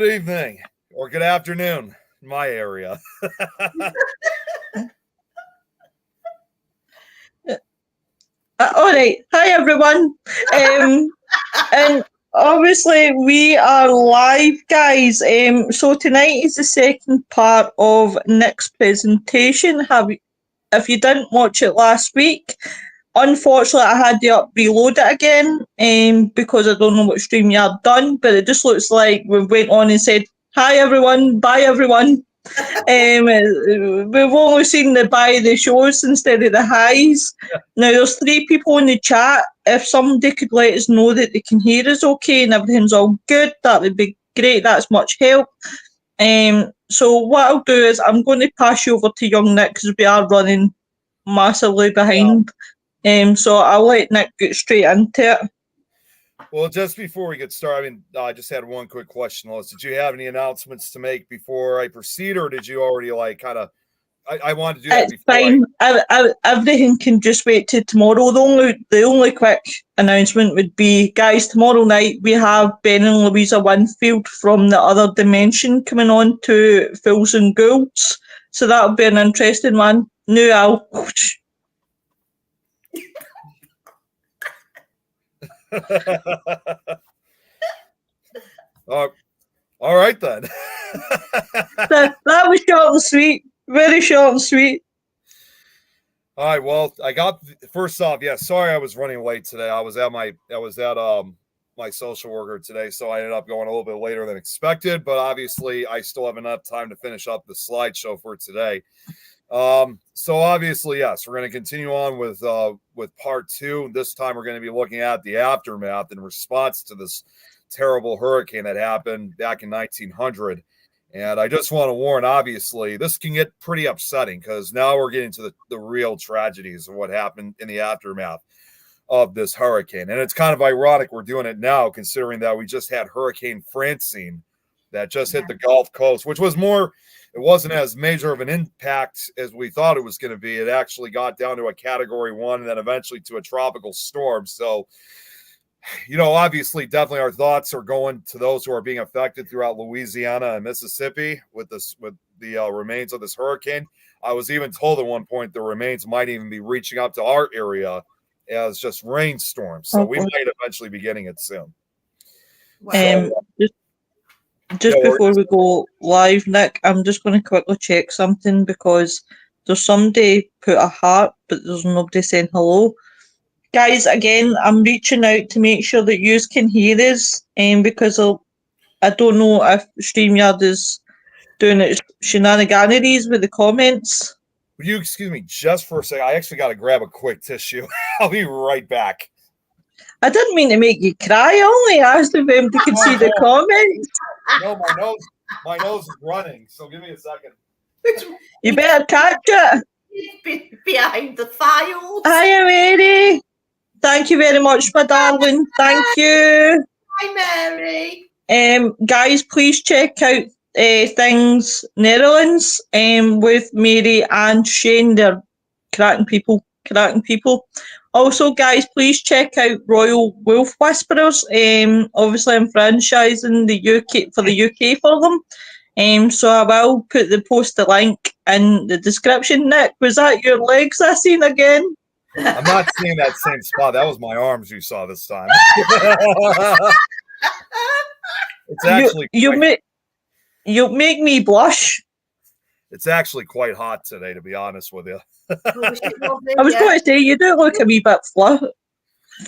Good evening or good afternoon in my area. All right. Hi, everyone. And obviously, we are live, guys. So tonight is the second part of Nick's presentation. If you didn't watch it last week, unfortunately, I had to reload it again because I don't know what StreamYard done, but it just looks like we went on and said, hi, everyone. Bye, everyone. We've only seen the bye the shows instead of the highs. Now there's 3 people in the chat. If somebody could let us know that they can hear us okay and everything's all good, that would be great. That's much help. So what I'll do is I'm going to pass you over to young Nick because we are running massively behind. So I'll let Nick get straight into it. Well, just before we get started, I just had one quick question, Lois. Did you have any announcements to make before I proceed, or did you already kind of? I wanted to do that it's before. Fine. Everything can just wait till tomorrow. The only quick announcement would be, guys, tomorrow night we have Ben and Louisa Winfield from the Other Dimension coming on to Fools and Ghouls. So that'll be an interesting one. Now all right then. that was short and sweet. Very short and sweet. All right. Well, first off, yeah. Sorry, I was running late today. I was at my social worker today, so I ended up going a little bit later than expected. But obviously, I still have enough time to finish up the slideshow for today. So obviously, yes, we're going to continue on with part 2. This time, we're going to be looking at the aftermath in response to this terrible hurricane that happened back in 1900. And I just want to warn, obviously, this can get pretty upsetting because now we're getting to the real tragedies of what happened in the aftermath of this hurricane. And it's kind of ironic we're doing it now, considering that we just had Hurricane Francine that just hit the Gulf Coast, which was it wasn't as major of an impact as we thought it was going to be. It actually got down to a Category 1 and then eventually to a tropical storm. So, obviously, definitely our thoughts are going to those who are being affected throughout Louisiana and Mississippi with the remains of this hurricane. I was even told at one point the remains might even be reaching up to our area as just rainstorms. So we might eventually be getting it soon. Wow. Just before we go live, Nick, I'm just going to quickly check something because there's somebody put a heart, but there's nobody saying hello. Guys, again, I'm reaching out to make sure that you can hear us, because I don't know if StreamYard is doing its shenaniganeries with the comments. Would you excuse me just for a second? I actually got to grab a quick tissue. I'll be right back. I didn't mean to make you cry. I only asked if anybody could see the comments. No, my nose is running, so give me a second. You better catch it. Behind the files. Hi, Mary. Thank you very much, my darling. Thank you. Hi, Mary. Guys, please check out Things Netherlands with Mary and Shane. They're cracking people. Also, guys, please check out Royal Wolf Whisperers. Obviously, I'm franchising the UK for them. So I will post the link in the description. Nick, was that your legs I seen again? I'm not seeing that same spot. That was my arms you saw this time. It's actually you make me blush. It's actually quite hot today, to be honest with you. I was going to say you do look a wee bit flushed.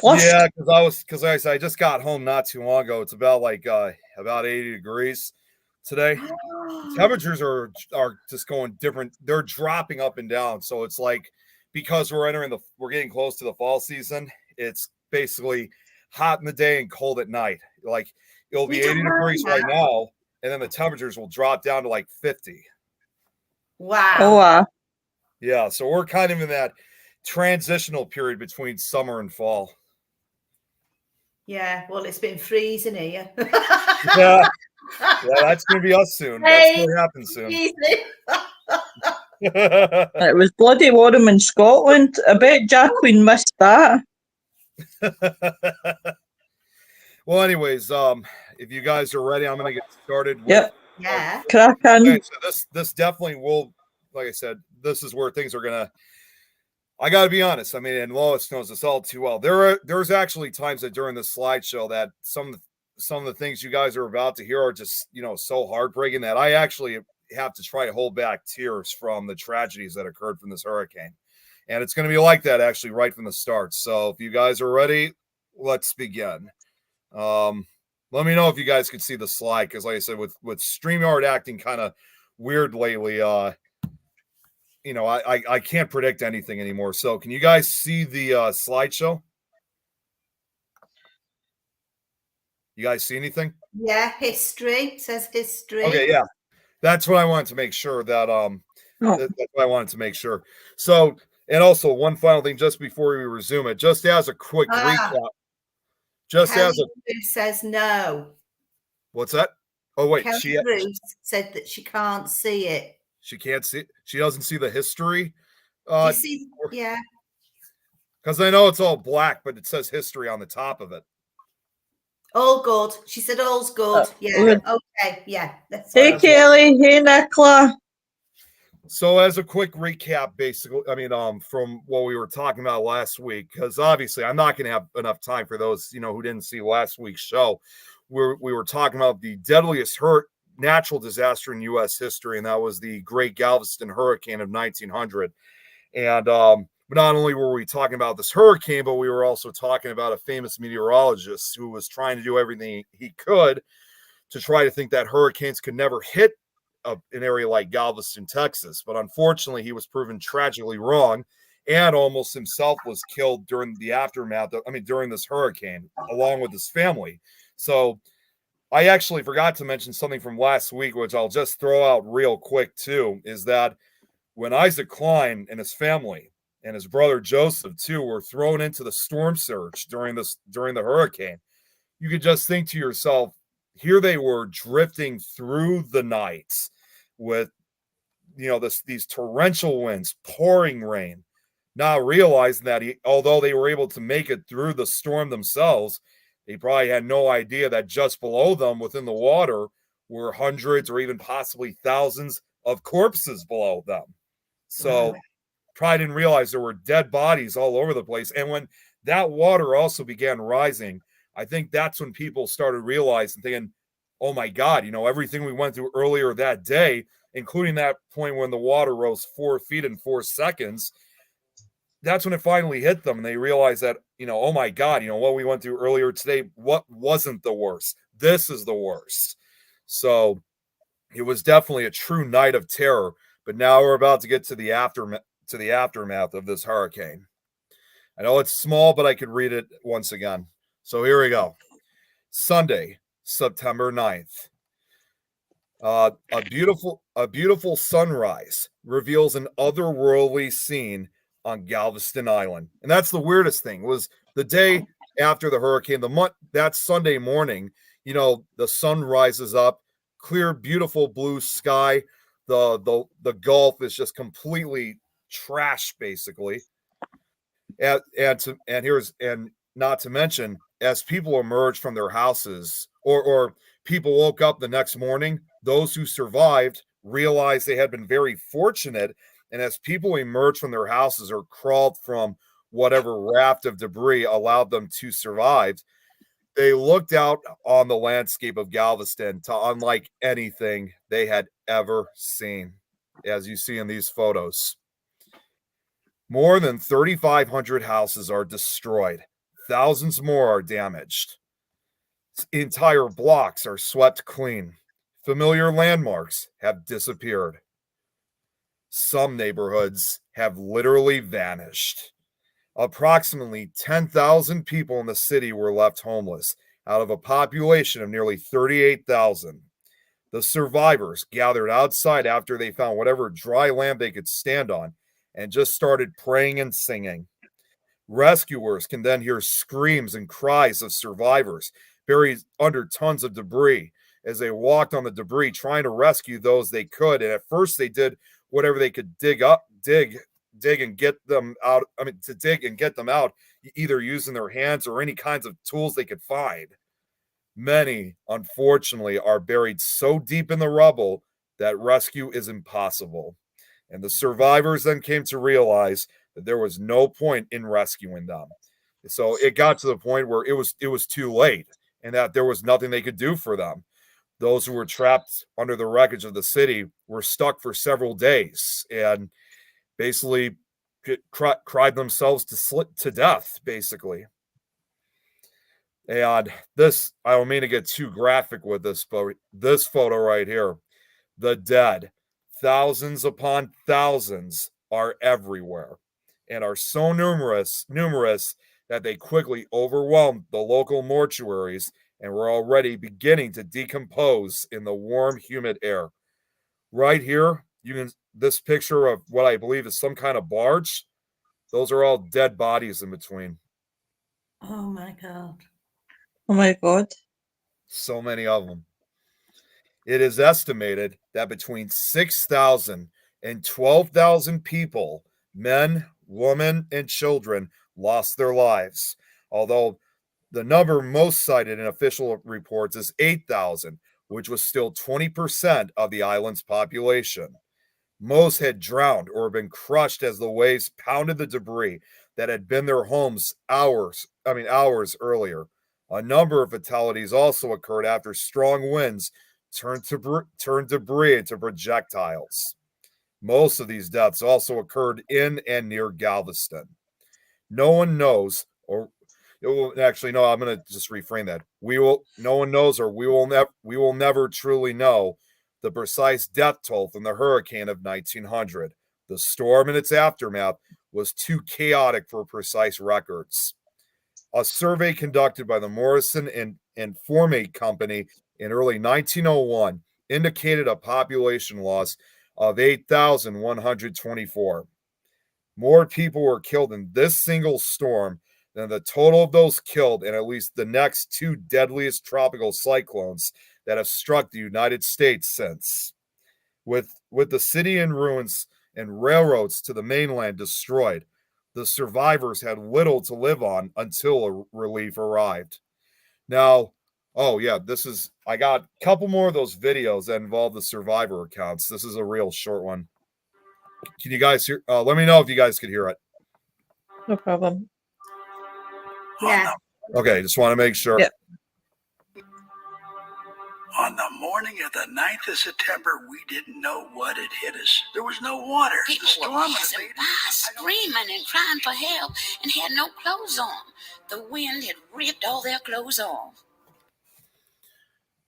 Yeah, because I just got home not too long ago. It's about 80 degrees today. Temperatures are just going different. They're dropping up and down. So it's like, because we're getting close to the fall season, it's basically hot in the day and cold at night. Like, it'll be 80 degrees right now, and then the temperatures will drop down to 50. Wow. Oh, wow. Yeah, so we're kind of in that transitional period between summer and fall. Yeah, well, it's been freezing here. Yeah, that's going to be us soon. That's going to happen soon. It was bloody warm in Scotland. I bet Jacqueline missed that. Well, anyways, if you guys are ready, I'm going to get started with. Yep. Yeah. Crack on. Okay, so this definitely will, like I said, this is where things are gonna. I got to be honest. I mean, and Lois knows this all too well. There's actually times that during the slideshow that some of the things you guys are about to hear are just so heartbreaking that I actually have to try to hold back tears from the tragedies that occurred from this hurricane, and it's going to be like that actually right from the start. So if you guys are ready, let's begin. Let me know if you guys could see the slide because, like I said, with StreamYard acting kind of weird lately, I can't predict anything anymore. So, can you guys see the slideshow? You guys see anything? Yeah. History. It says history. Okay, yeah, that's what I wanted to make sure that Oh. that's what I wanted to make sure. So, and also one final thing, just before we resume it, just as a quick recap, just Kelly as a Bruce says no. what's that? Oh wait, Kelly Bruce said that she can't see it. she can't see. She doesn't see the history. Do you see? Yeah. Because I know it's all black, but it says history on the top of it. All good. She said all's good. Yeah. good. Okay. Yeah. That's Hey, Kelly. Hey, Nicola. So as a quick recap, basically, I mean, from what we were talking about last week, because obviously I'm not going to have enough time for those, who didn't see last week's show. We were talking about the deadliest natural disaster in U.S. history, and that was the Great Galveston Hurricane of 1900. And but not only were we talking about this hurricane, but we were also talking about a famous meteorologist who was trying to do everything he could to try to think that hurricanes could never hit an area like Galveston, Texas. But unfortunately, he was proven tragically wrong and almost himself was killed during the aftermath during this hurricane, along with his family. So I actually forgot to mention something from last week, which I'll just throw out real quick too, is that when Isaac Klein and his family and his brother Joseph too were thrown into the storm surge during the hurricane, you could just think to yourself, here they were drifting through the nights with these torrential winds, pouring rain, not realizing that although they were able to make it through the storm themselves, they probably had no idea that just below them within the water were hundreds or even possibly thousands of corpses below them. So probably didn't realize there were dead bodies all over the place. And when that water also began rising, I think that's when people started realizing, thinking, oh my God, everything we went through earlier that day, including that point when the water rose 4 feet in 4 seconds, that's when it finally hit them. And they realized that, oh my God, what we went through earlier today, what wasn't the worst? This is the worst. So it was definitely a true night of terror. But now we're about to get to the aftermath of this hurricane. I know it's small, but I could read it once again. So here we go. Sunday, September 9th. A beautiful sunrise reveals an otherworldly scene on Galveston Island. And that's the weirdest thing, was the day after the hurricane, that Sunday morning, the sun rises up, clear, beautiful blue sky. The Gulf is just completely trash, basically. And not to mention, as people emerged from their houses or people woke up the next morning, those who survived realized they had been very fortunate. And as people emerged from their houses or crawled from whatever raft of debris allowed them to survive, they looked out on the landscape of Galveston to unlike anything they had ever seen, as you see in these photos. More than 3,500 houses are destroyed. Thousands more are damaged. Entire blocks are swept clean. Familiar landmarks have disappeared. Some neighborhoods have literally vanished. Approximately 10,000 people in the city were left homeless out of a population of nearly 38,000. The survivors gathered outside after they found whatever dry land they could stand on and just started praying and singing. Rescuers can then hear screams and cries of survivors buried under tons of debris as they walked on the debris trying to rescue those they could. And at first they did whatever they could dig and get them out. To dig and get them out, either using their hands or any kinds of tools they could find. Many, unfortunately, are buried so deep in the rubble that rescue is impossible. And the survivors then came to realize that there was no point in rescuing them. So it got to the point where it was too late, and that there was nothing they could do for them. Those who were trapped under the wreckage of the city were stuck for several days and basically cried themselves to death, basically. And this, I don't mean to get too graphic with this, but this photo right here, the dead, thousands upon thousands, are everywhere and are so numerous that they quickly overwhelmed the local mortuaries and were already beginning to decompose in the warm, humid air. Right here, you can this picture of what I believe is some kind of barge. Those are all dead bodies in between. Oh my God. Oh my God. So many of them. It is estimated that between 6,000 and 12,000 people, men, women, and children, lost their lives. Although the number most cited in official reports is 8,000, which was still 20% of the island's population. Most had drowned or been crushed as the waves pounded the debris that had been their homes hours earlier. A number of fatalities also occurred after strong winds turned debris into projectiles. Most of these deaths also occurred in and near Galveston. No one knows, or actually, no, I'm going to just reframe that. No one knows, or we will never truly know the precise death toll from the hurricane of 1900. The storm and its aftermath was too chaotic for precise records. A survey conducted by the Morrison and Formate Company in early 1901 indicated a population loss of 8,124. More people were killed in this single storm than the total of those killed in at least the next two deadliest tropical cyclones that have struck the United States since. With the city in ruins and railroads to the mainland destroyed, the survivors had little to live on until a relief arrived. Now, oh yeah, I got a couple more of those videos that involve the survivor accounts. This is a real short one. Can you guys hear? Let me know if you guys could hear it. No problem. Yeah. Okay, just want to make sure. Yeah. On the morning of the 9th of September, we didn't know what had hit us. There was no water. People The storm were had passing abated. by, screaming and crying for help, and had no clothes on. The wind had ripped all their clothes off.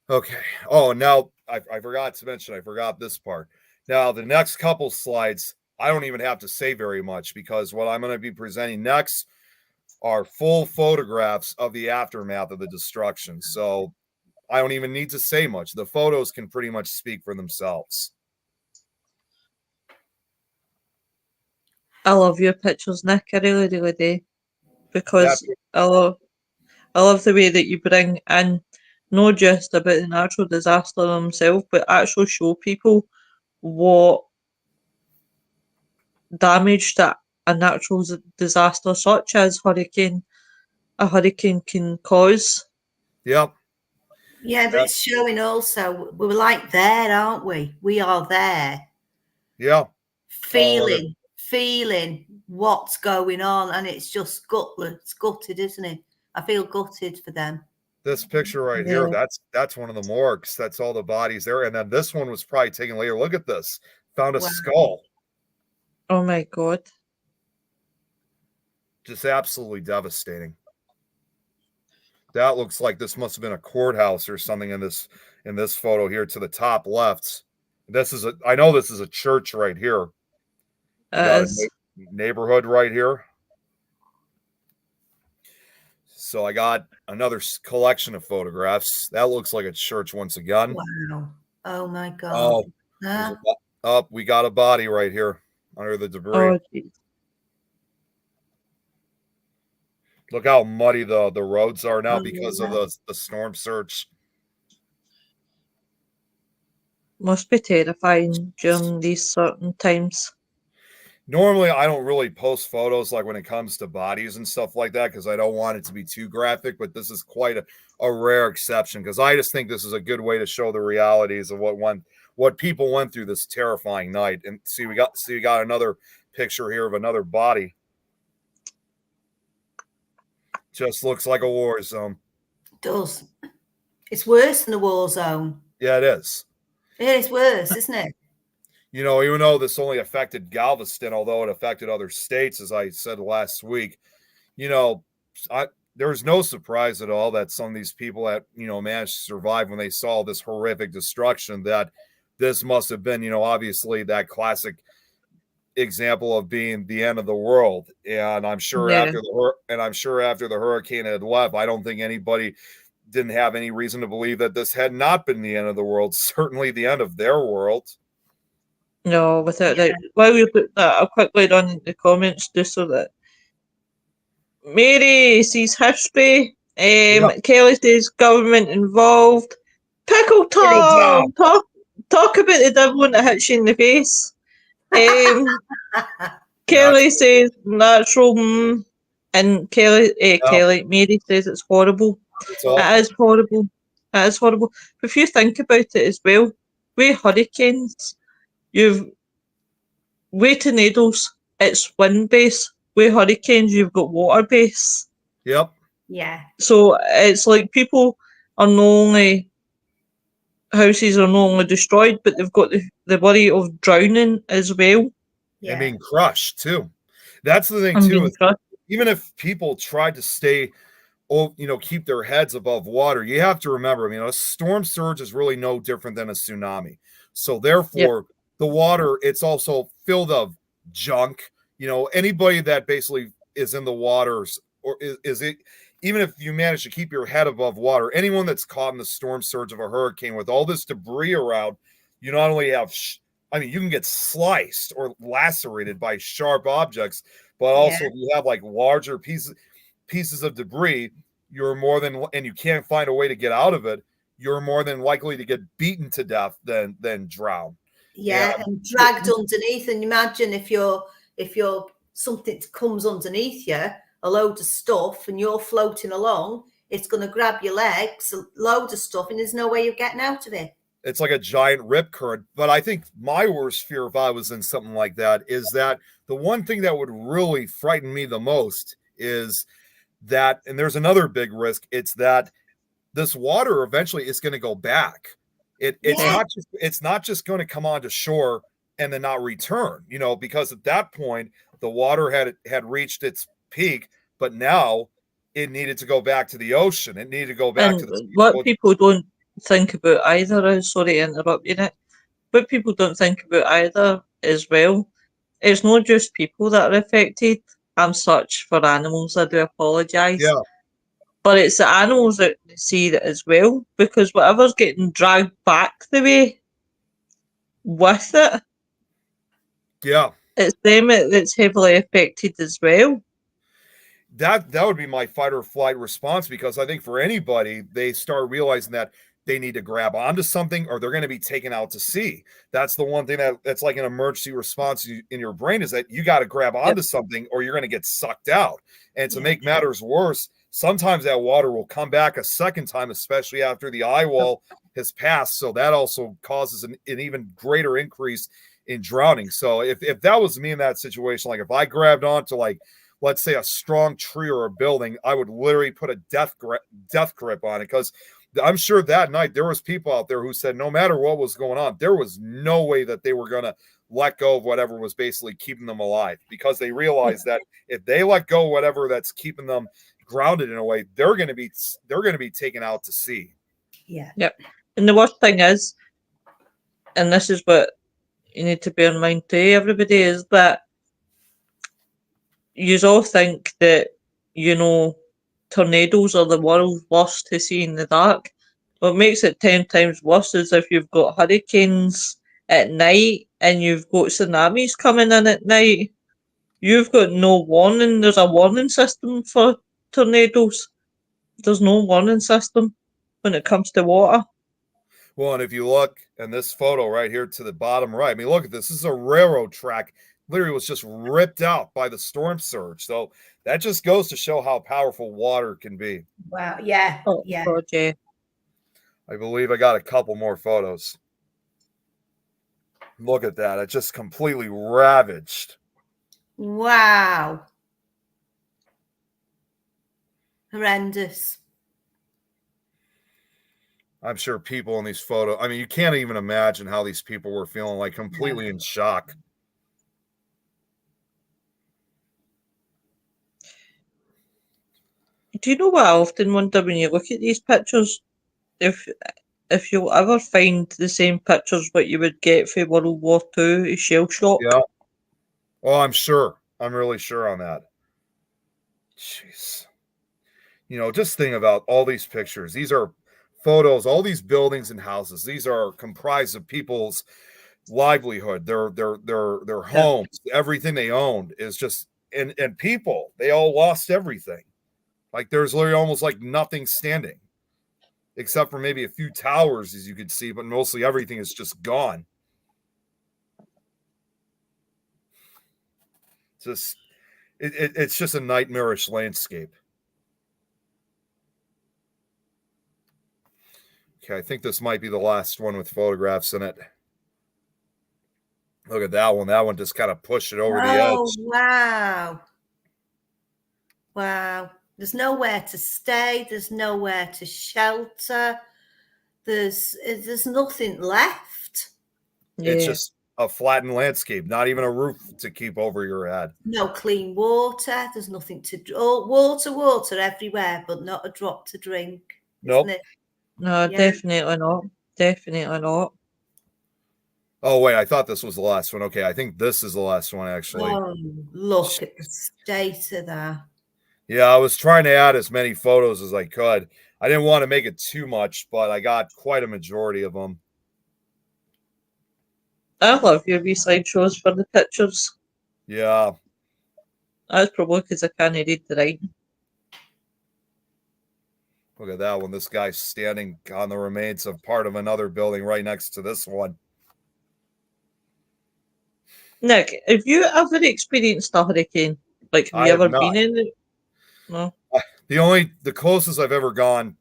Okay. Oh, now I forgot to mention, I forgot this part. Now, the next couple slides, I don't even have to say very much because what I'm going to be presenting next are full photographs of the aftermath of the destruction. So I don't even need to say much. The photos can pretty much speak for themselves. I love your pictures, Nick. I really, really do. Because Yeah. I love the way that you bring in not just about the natural disaster themselves, but actually show people what damage that a natural disaster such as a hurricane can cause. Yep. Yeah, but it's showing also we were like there, aren't we? We are there. Yeah. Feeling what's going on, and it's just gutted, isn't it? I feel gutted for them. This picture right here, that's one of the morgues. That's all the bodies there. And then this one was probably taken later. Look at this. Found a skull. Oh my God. Just absolutely devastating. That looks like this must have been a courthouse or something in this photo here to the top left. I know this is a church right here. Got a neighborhood right here. So I got another collection of photographs. That looks like a church once again. Wow. Oh my God. We got a body right here under the debris. Oh, geez. Look how muddy the roads are now because of the storm surge. Must be terrifying during these certain times. Normally, I don't really post photos like when it comes to bodies and stuff like that because I don't want it to be too graphic. But this is quite a rare exception because I just think this is a good way to show the realities of what people went through this terrifying night. And we got another picture here of another body. Just looks like a war zone. It does. It's worse than a war zone. Yeah, it is. It is worse, isn't it? Even though this only affected Galveston, although it affected other states, as I said last week, there's no surprise at all that some of these people that, managed to survive when they saw this horrific destruction, that this must have been, obviously that classic example of being the end of the world. And I'm sure after the hurricane had left, I don't think anybody didn't have any reason to believe that this had not been the end of the world, certainly the end of their world. No, without that. While you put that, I'll quickly run into the comments just so that Mary sees history. Kelly says government involved. Pickle Tom, talk about the devil that hits you in the face. Kelly says natural, and Mary says it's horrible. It is horrible. It is horrible. But if you think about it as well, with hurricanes, you've with tornadoes, it's wind base. With hurricanes, you've got water base. Yep. Yeah. So it's like people are not only houses are not only destroyed, but they've got the worry of drowning as well. Yeah. And being crushed too. That's the thing too. Even if people tried to stay, keep their heads above water, you have to remember, a storm surge is really no different than a tsunami. So therefore, the water, it's also filled of junk. Anybody that basically is in the waters, or is it, even if you manage to keep your head above water, anyone that's caught in the storm surge of a hurricane with all this debris around, you not only have, you can get sliced or lacerated by sharp objects, but also if you have like larger pieces of debris, and you can't find a way to get out of it, you're more than likely to get beaten to death than drown. Yeah, and dragged underneath. And imagine if you're something comes underneath you, a load of stuff, and you're floating along, it's going to grab your legs, a load of stuff, and there's no way you're getting out of it. It's like a giant rip current. But I think my worst fear, if I was in something like that, is that the one thing that would really frighten me the most is that, and there's another big risk, it's that this water eventually is going to go back. It's not just going to come onto shore and then not return, because at that point the water had reached its peak, but now it needed to go back to the ocean. It needed to go back to the sea. What people don't think about either, sorry to interrupt you, Nick, what people don't think about either as well, it's not just people that are affected. I'm such for animals, I do apologise. Yeah. But it's the animals that see that as well, because whatever's getting dragged back the way with it, it's them that's heavily affected as well. That would be my fight or flight response, because I think for anybody, they start realizing that they need to grab onto something or they're going to be taken out to sea. That's the one thing that's like an emergency response in your brain, is that you got to grab onto something or you're going to get sucked out. And to make matters worse, sometimes that water will come back a second time, especially after the eye wall has passed. So that also causes an even greater increase in drowning. So if that was me in that situation, like if I grabbed onto, like, let's say a strong tree or a building, I would literally put a death grip on it, because I'm sure that night there was people out there who said no matter what was going on, there was no way that they were going to let go of whatever was basically keeping them alive, because they realized that if they let go of whatever that's keeping them grounded in a way, they're going to be taken out to sea. Yeah. Yep. And the worst thing is, and this is what you need to bear in mind too, everybody, is that you all think that, tornadoes are the world's worst to see in the dark. What makes it 10 times worse is if you've got hurricanes at night and you've got tsunamis coming in at night, you've got no warning. There's a warning system for tornadoes. There's no warning system when it comes to water. Well, and if you look in this photo right here to the bottom right, look at this. This is a railroad track literally was just ripped out by the storm surge. So that just goes to show how powerful water can be. Wow. Yeah. Oh, Yeah. God, yeah. I believe I got a couple more photos. Look at that. It just completely ravaged. Wow. Horrendous. I'm sure people in these photos, I mean, you can't even imagine how these people were feeling, like completely in shock. Do you know what I often wonder when you look at these pictures? If you'll ever find the same pictures what you would get for World War II shell shock. Yeah. Oh, I'm sure. I'm really sure on that. Jeez. You know, just think about all these pictures. These are photos, all these buildings and houses. These are comprised of people's livelihood, their homes, everything they owned is just and people, they all lost everything. Like there's literally almost like nothing standing. Except for maybe a few towers, as you could see, but mostly everything is just gone. It's just a nightmarish landscape. Okay, I think this might be the last one with photographs in it. Look at that one. That one just kind of pushed it over the edge. Wow. Wow. There's nowhere to stay. There's nowhere to shelter. There's nothing left. Yeah. It's just a flattened landscape, not even a roof to keep over your head. No clean water. There's nothing to water everywhere, but not a drop to drink. Nope. Isn't it? No, Yeah. definitely not. Definitely not. Oh, wait, I thought this was the last one. Okay, I think this is the last one, actually. Oh, look at the state of that. Yeah, I was trying to add as many photos as I could. I didn't want to make it too much, but I got quite a majority of them. I love your wee slideshows for the pictures. Yeah. That's probably because I can't read the writing. Look at that one. This guy's standing on the remains of part of another building right next to this one. Nick, have you ever experienced a hurricane? Like, have I you have ever not. been in it? No. The closest I've ever gone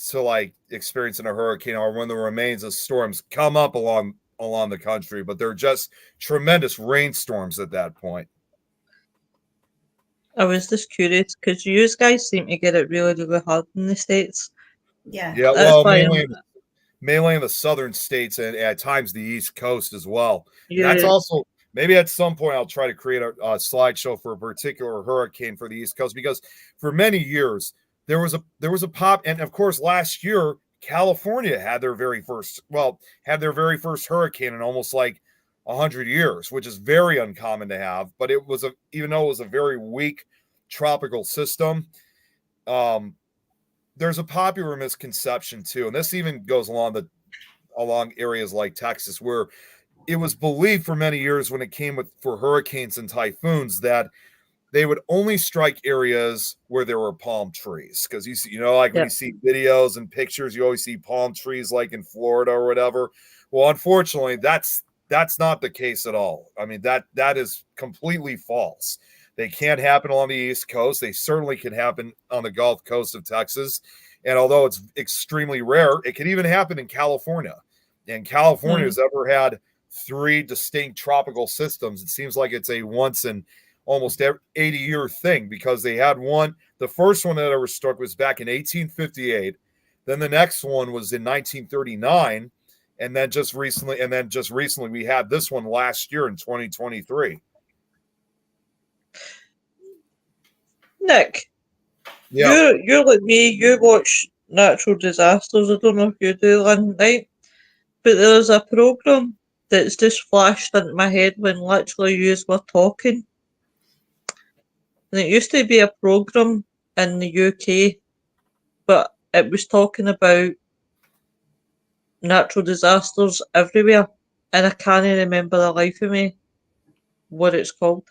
to like experiencing a hurricane are when the remains of storms come up along the country, but they're just tremendous rainstorms at that point. I was just curious because you guys seem to get it really, really hard in the States. Yeah. Yeah, That's well, why mainly in the southern states and at times the East Coast as well. Yeah. That's also maybe at some point I'll try to create a slideshow for a particular hurricane for the East Coast, because for many years there was a pop, and of course last year California had their very first hurricane in almost like 100 years, which is very uncommon to have. But it was even though it was a very weak tropical system, there's a popular misconception too, and this even goes along areas like Texas, where it was believed for many years when it came for hurricanes and typhoons that they would only strike areas where there were palm trees. Because you see, like when you see videos and pictures, you always see palm trees like in Florida or whatever. Well, unfortunately, that's not the case at all. I mean, that is completely false. They can't happen along the East Coast. They certainly can happen on the Gulf Coast of Texas. And although it's extremely rare, it can even happen in California. And California has ever had 3 distinct tropical systems. It seems like it's a once in almost 80-year thing, because they had one. The first one that ever struck was back in 1858. Then the next one was in 1939. And then just recently we had this one last year in 2023. Nick, Yeah. you're like me. You watch natural disasters. I don't know if you do, Lynn, right? But there's a program that's just flashed into my head when literally you were talking. And it used to be a program in the UK, but it was talking about natural disasters everywhere. And I can't remember the life of me what it's called.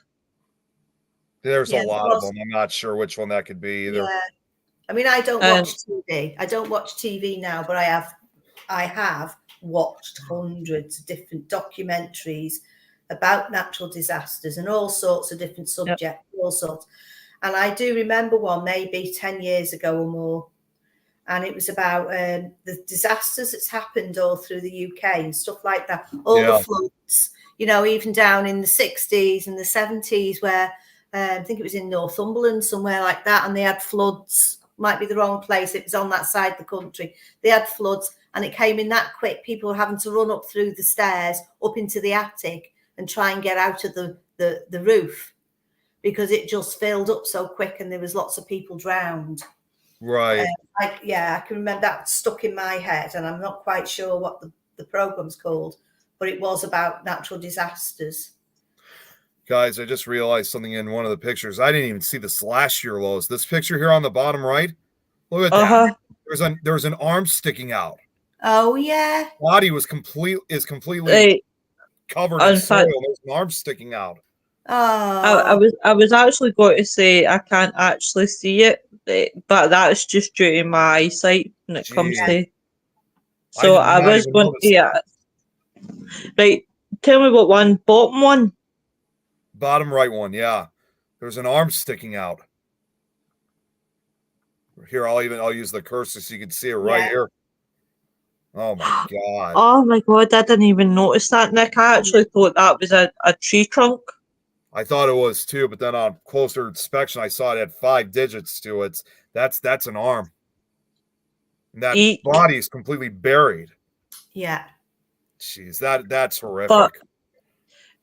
There's a lot of them. I'm not sure which one that could be either. Yeah. I mean, I don't watch TV. I don't watch TV now, but I have watched hundreds of different documentaries about natural disasters and all sorts of different subjects, all sorts. And I do remember one maybe 10 years ago or more. And it was about the disasters that's happened all through the UK and stuff like that. All the floods, you know, even down in the 60s and the 70s where I think it was in Northumberland, somewhere like that. And they had floods, might be the wrong place. It was on that side of the country. They had floods and it came in that quick. People were having to run up through the stairs, up into the attic and try and get out of the roof because it just filled up so quick and there was lots of people drowned. Right. I can remember that stuck in my head, and I'm not quite sure what the program's called, but it was about natural disasters. Guys, I just realized something in one of the pictures. I didn't even see this last year lows. This picture here on the bottom right, look at that. There's an arm sticking out. Oh yeah. Body was completely covered in soil. There's an arm sticking out. Oh, I was actually going to say I can't actually see it, but that's just due to my eyesight when it comes to. So I was going to, right. Tell me what one, bottom one. Bottom right one, yeah. There's an arm sticking out. Here, I'll use the cursor so you can see it right here. Oh my god. Oh my god, I didn't even notice that, Nick. I actually thought that was a tree trunk. I thought it was too, but then on closer inspection, I saw it had 5 digits to it. That's an arm. And that body is completely buried. Yeah. Jeez, that's horrific. But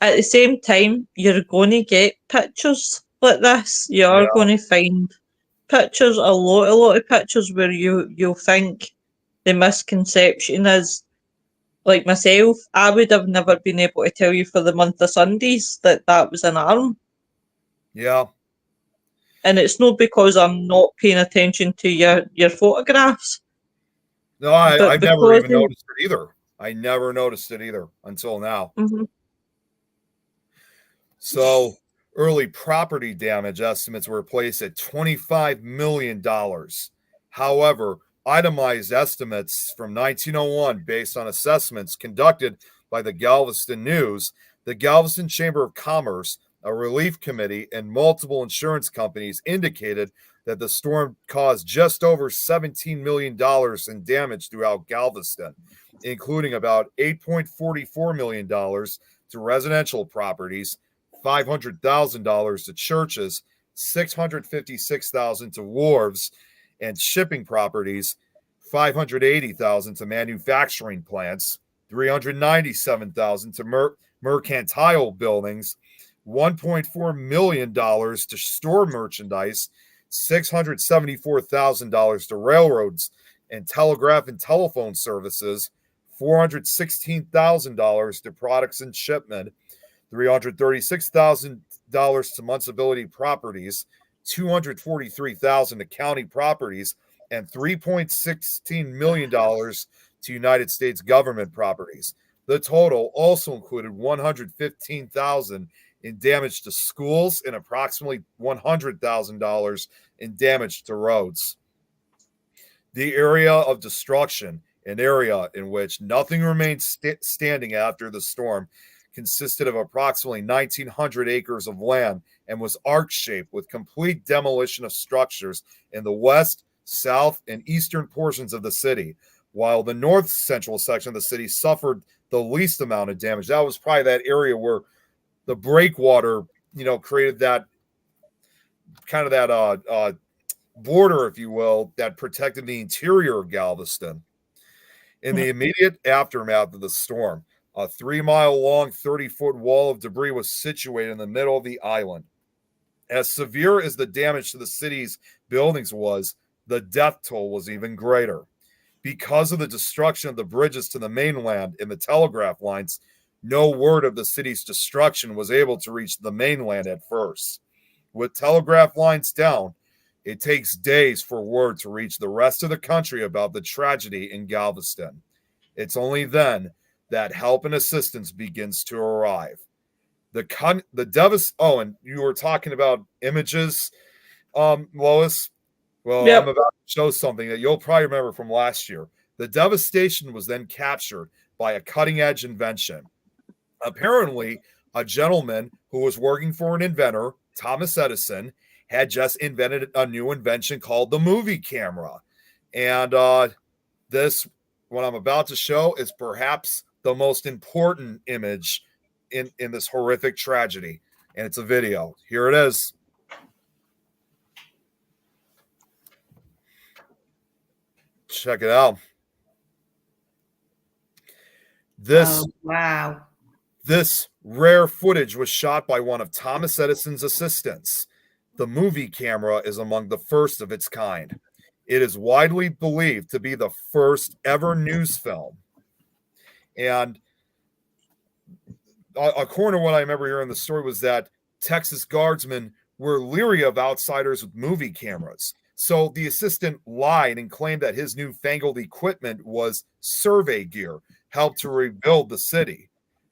at the same time, you're going to get pictures like this. You're going to find pictures, a lot of pictures where you'll think the misconception is, like myself, I would have never been able to tell you for the month of Sundays that was an arm. Yeah. And it's not because I'm not paying attention to your photographs. No, I've never even noticed it either. I never noticed it either until now. Mm-hmm. So early property damage estimates were placed at $25 million. However, itemized estimates from 1901 based on assessments conducted by the Galveston News, the Galveston Chamber of Commerce, a relief committee, and multiple insurance companies indicated that the storm caused just over $17 million in damage throughout Galveston, including about $8.44 million to residential properties, $500,000 to churches, $656,000 to wharves and shipping properties, $580,000 to manufacturing plants, $397,000 to mercantile buildings, $1.4 million to store merchandise, $674,000 to railroads and telegraph and telephone services, $416,000 to products and shipment, $336,000 to municipality properties, $243,000 to county properties, and $3.16 million to United States government properties. The total also included $115,000 in damage to schools and approximately $100,000 in damage to roads. The area of destruction, an area in which nothing remained standing after the storm, consisted of approximately 1,900 acres of land and was arc-shaped with complete demolition of structures in the west, south, and eastern portions of the city, while the north central section of the city suffered the least amount of damage. That was probably that area where the breakwater, created that kind of that border, if you will, that protected the interior of Galveston. In the immediate aftermath of the storm, a 3-mile-long, 30-foot wall of debris was situated in the middle of the island. As severe as the damage to the city's buildings was, the death toll was even greater. Because of the destruction of the bridges to the mainland and the telegraph lines, no word of the city's destruction was able to reach the mainland at first. With telegraph lines down, it takes days for word to reach the rest of the country about the tragedy in Galveston. It's only then that help and assistance begins to arrive. And you were talking about images, Lois. Well, yep. I'm about to show something that you'll probably remember from last year. The devastation was then captured by a cutting-edge invention. Apparently, a gentleman who was working for an inventor, Thomas Edison, had just invented a new invention called the movie camera. And this, what I'm about to show, is perhaps the most important image in this horrific tragedy. And it's a video. Here it is. Check it out. This wow. This rare footage was shot by one of Thomas Edison's assistants. The movie camera is among the first of its kind. It is widely believed to be the first ever news film. And according to what I remember hearing the story was that Texas guardsmen were leery of outsiders with movie cameras. So the assistant lied and claimed that his newfangled equipment was survey gear, helped to rebuild the city.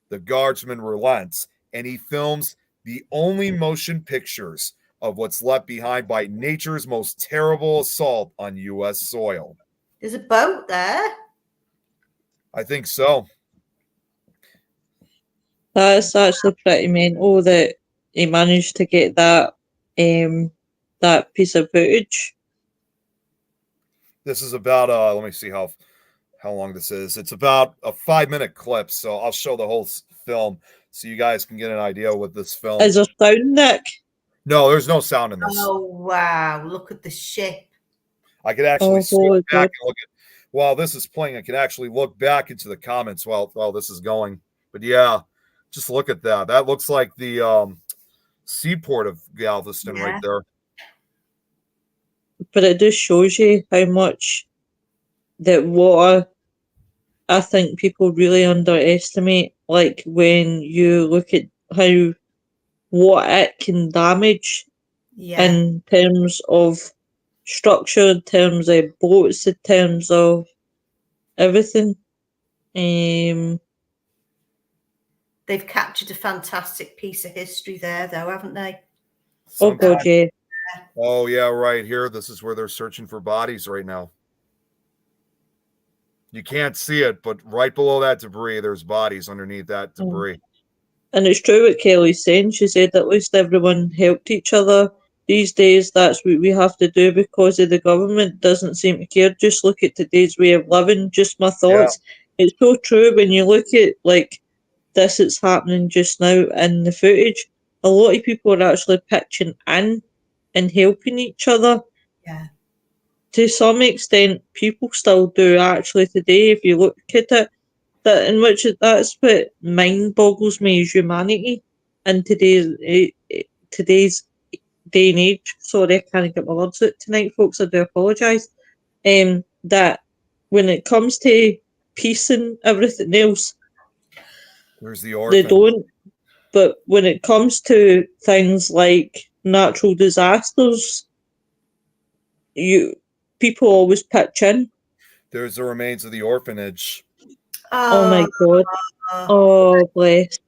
The guardsman relents, and he films the only motion pictures of what's left behind by nature's most terrible assault on U.S. soil. There's a boat there. I think so. That's actually pretty mental that he managed to get that that piece of footage. This is about let me see how long this is. It's about a 5-minute clip, so I'll show the whole film so you guys can get an idea with this film. Is there sound, Nick? No, there's no sound in this. Oh wow! Look at the ship. I could actually switch back God. and look at while this is playing. I can actually look back into the comments while this is going. But yeah, just look at that. That looks like the seaport of Galveston right there. But it just shows you how much that water, I think people really underestimate. Like when you look at how what it can damage in terms of structure, in terms of boats, in terms of everything. They've captured a fantastic piece of history there, though, haven't they? Oh God, yeah. Oh yeah, right here. This is where they're searching for bodies right now. You can't see it, but right below that debris, there's bodies underneath that debris. And it's true what Kelly's saying. She said at least everyone helped each other. These days, that's what we have to do because of the government doesn't seem to care. Just look at today's way of living. Just my thoughts. Yeah. It's so true when you look at like this that's happening just now in the footage. A lot of people are actually pitching in and helping each other. Yeah. To some extent, people still do actually today. If you look at it, that's what mind boggles me is humanity in today's day and age. Sorry, I can't get my words out tonight, folks. I do apologise. That when it comes to peace and everything else, there's the orphan. They don't. But when it comes to things like natural disasters, people always pitch in. There's the remains of the orphanage. Oh my God. Oh, bless.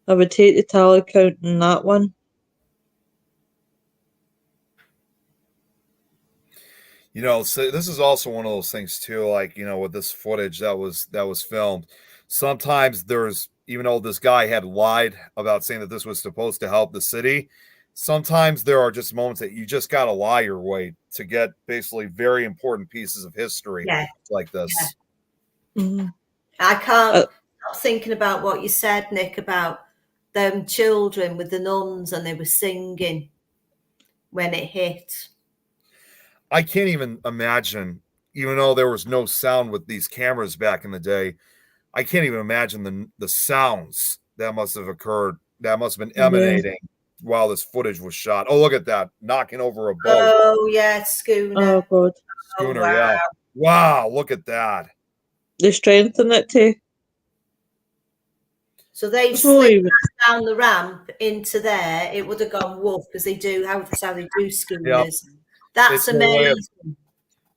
I would take the tally count in that one. You know, so this is also one of those things too, like, you know, with this footage that was filmed. Sometimes there's, even though this guy had lied about saying that this was supposed to help the city, sometimes there are just moments that you just got to lie your way to get basically very important pieces of history like this. Yeah. Mm-hmm. I can't stop thinking about what you said, Nick, about them children with the nuns and they were singing when it hit. I can't even imagine, even though there was no sound with these cameras back in the day, I can't even imagine the sounds that must have occurred, that must have been emanating while this footage was shot. Oh, look at that, knocking over a boat. Oh, yeah, schooner. Oh, God. Schooner, yeah. Wow, look at that. The strength in it, too. So they slid down the ramp into there. It would have gone woof because that's how they do schooners. Yep. That's amazing.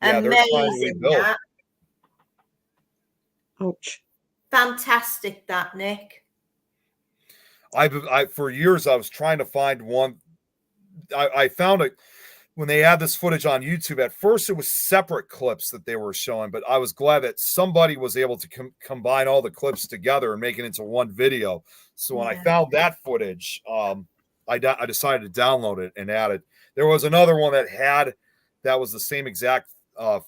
Amazing. That. Ouch. Fantastic, that, Nick. I for years I was trying to find one. I found it. when they had this footage on YouTube, at first it was separate clips that they were showing, but I was glad that somebody was able to combine all the clips together and make it into one video. So when I found that footage, I decided to download it and add it. There was another one that was the same exact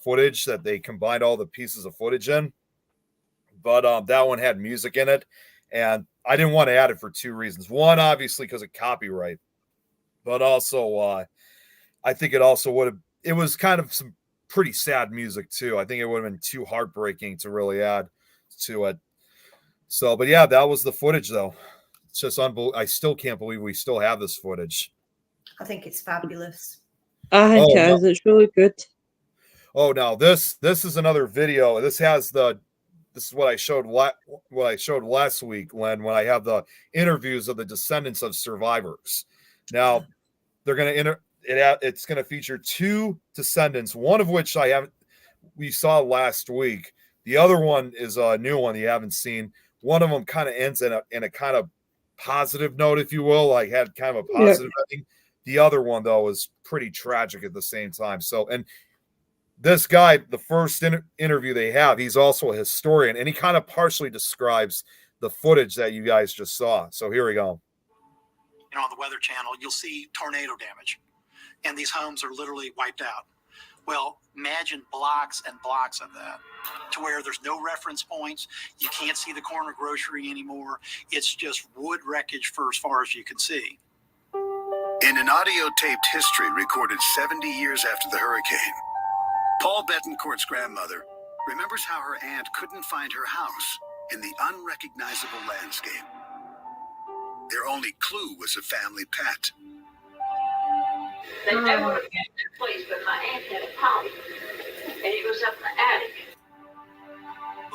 footage that they combined all the pieces of footage in, but that one had music in it, and I didn't want to add it for two reasons. One, obviously, because of copyright, but also I think it also would have, it was kind of some pretty sad music too. I think it would have been too heartbreaking to really add to it. So, but yeah, that was the footage though. It's just unbelievable. I still can't believe we still have this footage. I think it's fabulous. I think it is. It's really good. Oh, now this is another video. This is what I showed last week, Len, when I have the interviews of the descendants of survivors. Now they're going to it's going to feature two descendants, one of which we saw last week. The other one is a new one you haven't seen. One of them kind of ends in a kind of positive note, if you will, like had kind of a positive ending. The other one, though, is pretty tragic at the same time. So, and this guy, the first interview they have, he's also a historian, and he kind of partially describes the footage that you guys just saw. So here we go. On the Weather Channel, you'll see tornado damage, and these homes are literally wiped out. Well, imagine blocks and blocks of that, to where there's no reference points. You can't see the corner grocery anymore. It's just wood wreckage for as far as you can see. In an audio-taped history recorded 70 years after the hurricane, Paul Betancourt's grandmother remembers how her aunt couldn't find her house in the unrecognizable landscape. Their only clue was a family pet. They never would have got that place, but my aunt had a collie, and it was up in the attic.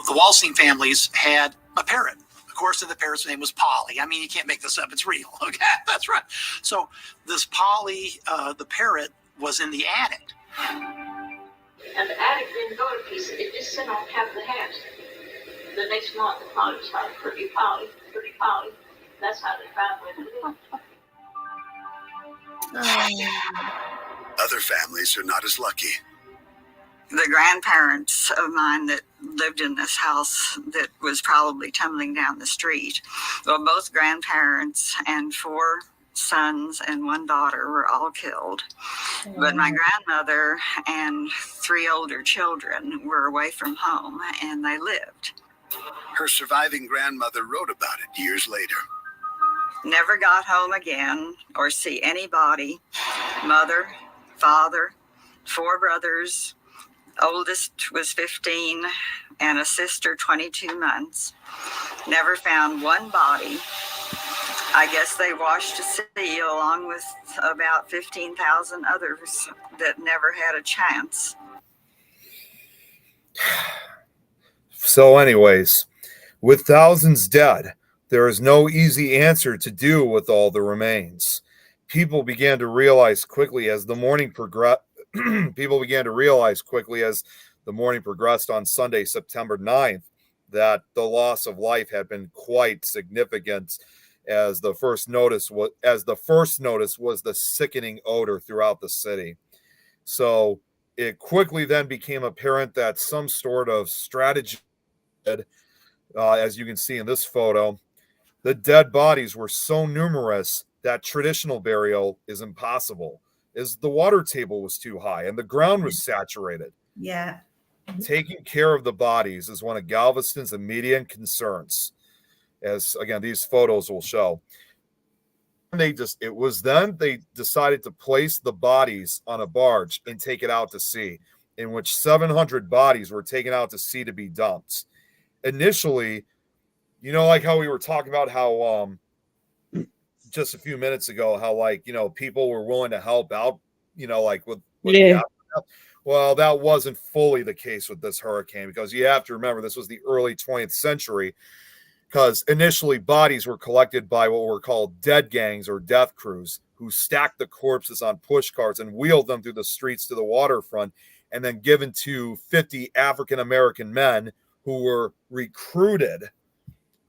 The Walstein families had a parrot. Of course, the parrot's name was Polly. I mean, you can't make this up. It's real. Okay, that's right. So this Polly, the parrot, was in the attic. And the attic didn't go to pieces. It just sat on top of the house. The next month, the Polly was like, pretty Polly, pretty Polly. That's how they found it. Other families are not as lucky. The grandparents of mine that lived in this house that was probably tumbling down the street, well, both grandparents and 4 sons and 1 daughter were all killed. But my grandmother and 3 older children were away from home, and they lived. Her surviving grandmother wrote about it years later. Never got home again or see anybody. Mother, father, 4 brothers. Oldest was 15 and a sister 22 months. Never found one body. I guess they washed to sea along with about 15,000 others that never had a chance. So anyways, with thousands dead, there is no easy answer to do with all the remains. People began to realize quickly as the morning progressed. People began to realize quickly as the morning progressed on Sunday, September 9th, that the loss of life had been quite significant, as the first notice was the sickening odor throughout the city. So it quickly then became apparent that some sort of strategy, as you can see in this photo, the dead bodies were so numerous that traditional burial is impossible, as the water table was too high and the ground was saturated. Yeah. Taking care of the bodies is one of Galveston's immediate concerns, as again these photos will show. They decided to place the bodies on a barge and take it out to sea, in which 700 bodies were taken out to sea to be dumped. Initially, like how we were talking about how just a few minutes ago, how people were willing to help out, with Yeah. Well, that wasn't fully the case with this hurricane, because you have to remember this was the early 20th century, because initially bodies were collected by what were called dead gangs or death crews, who stacked the corpses on push carts and wheeled them through the streets to the waterfront, and then given to 50 African American men who were recruited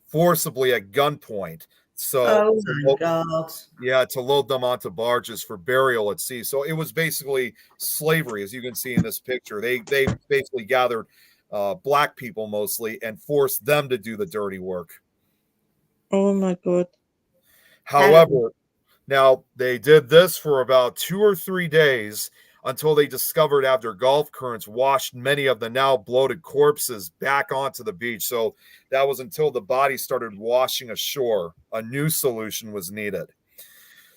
forcibly at gunpoint Oh my So God. yeah, to load them onto barges for burial at sea. So it was basically slavery, as you can see in this picture. They basically gathered black people mostly and forced them to do the dirty work. Oh my God. However, now they did this for about 2 or 3 days until they discovered after Gulf currents washed many of the now bloated corpses back onto the beach. So that was until the bodies started washing ashore. A new solution was needed.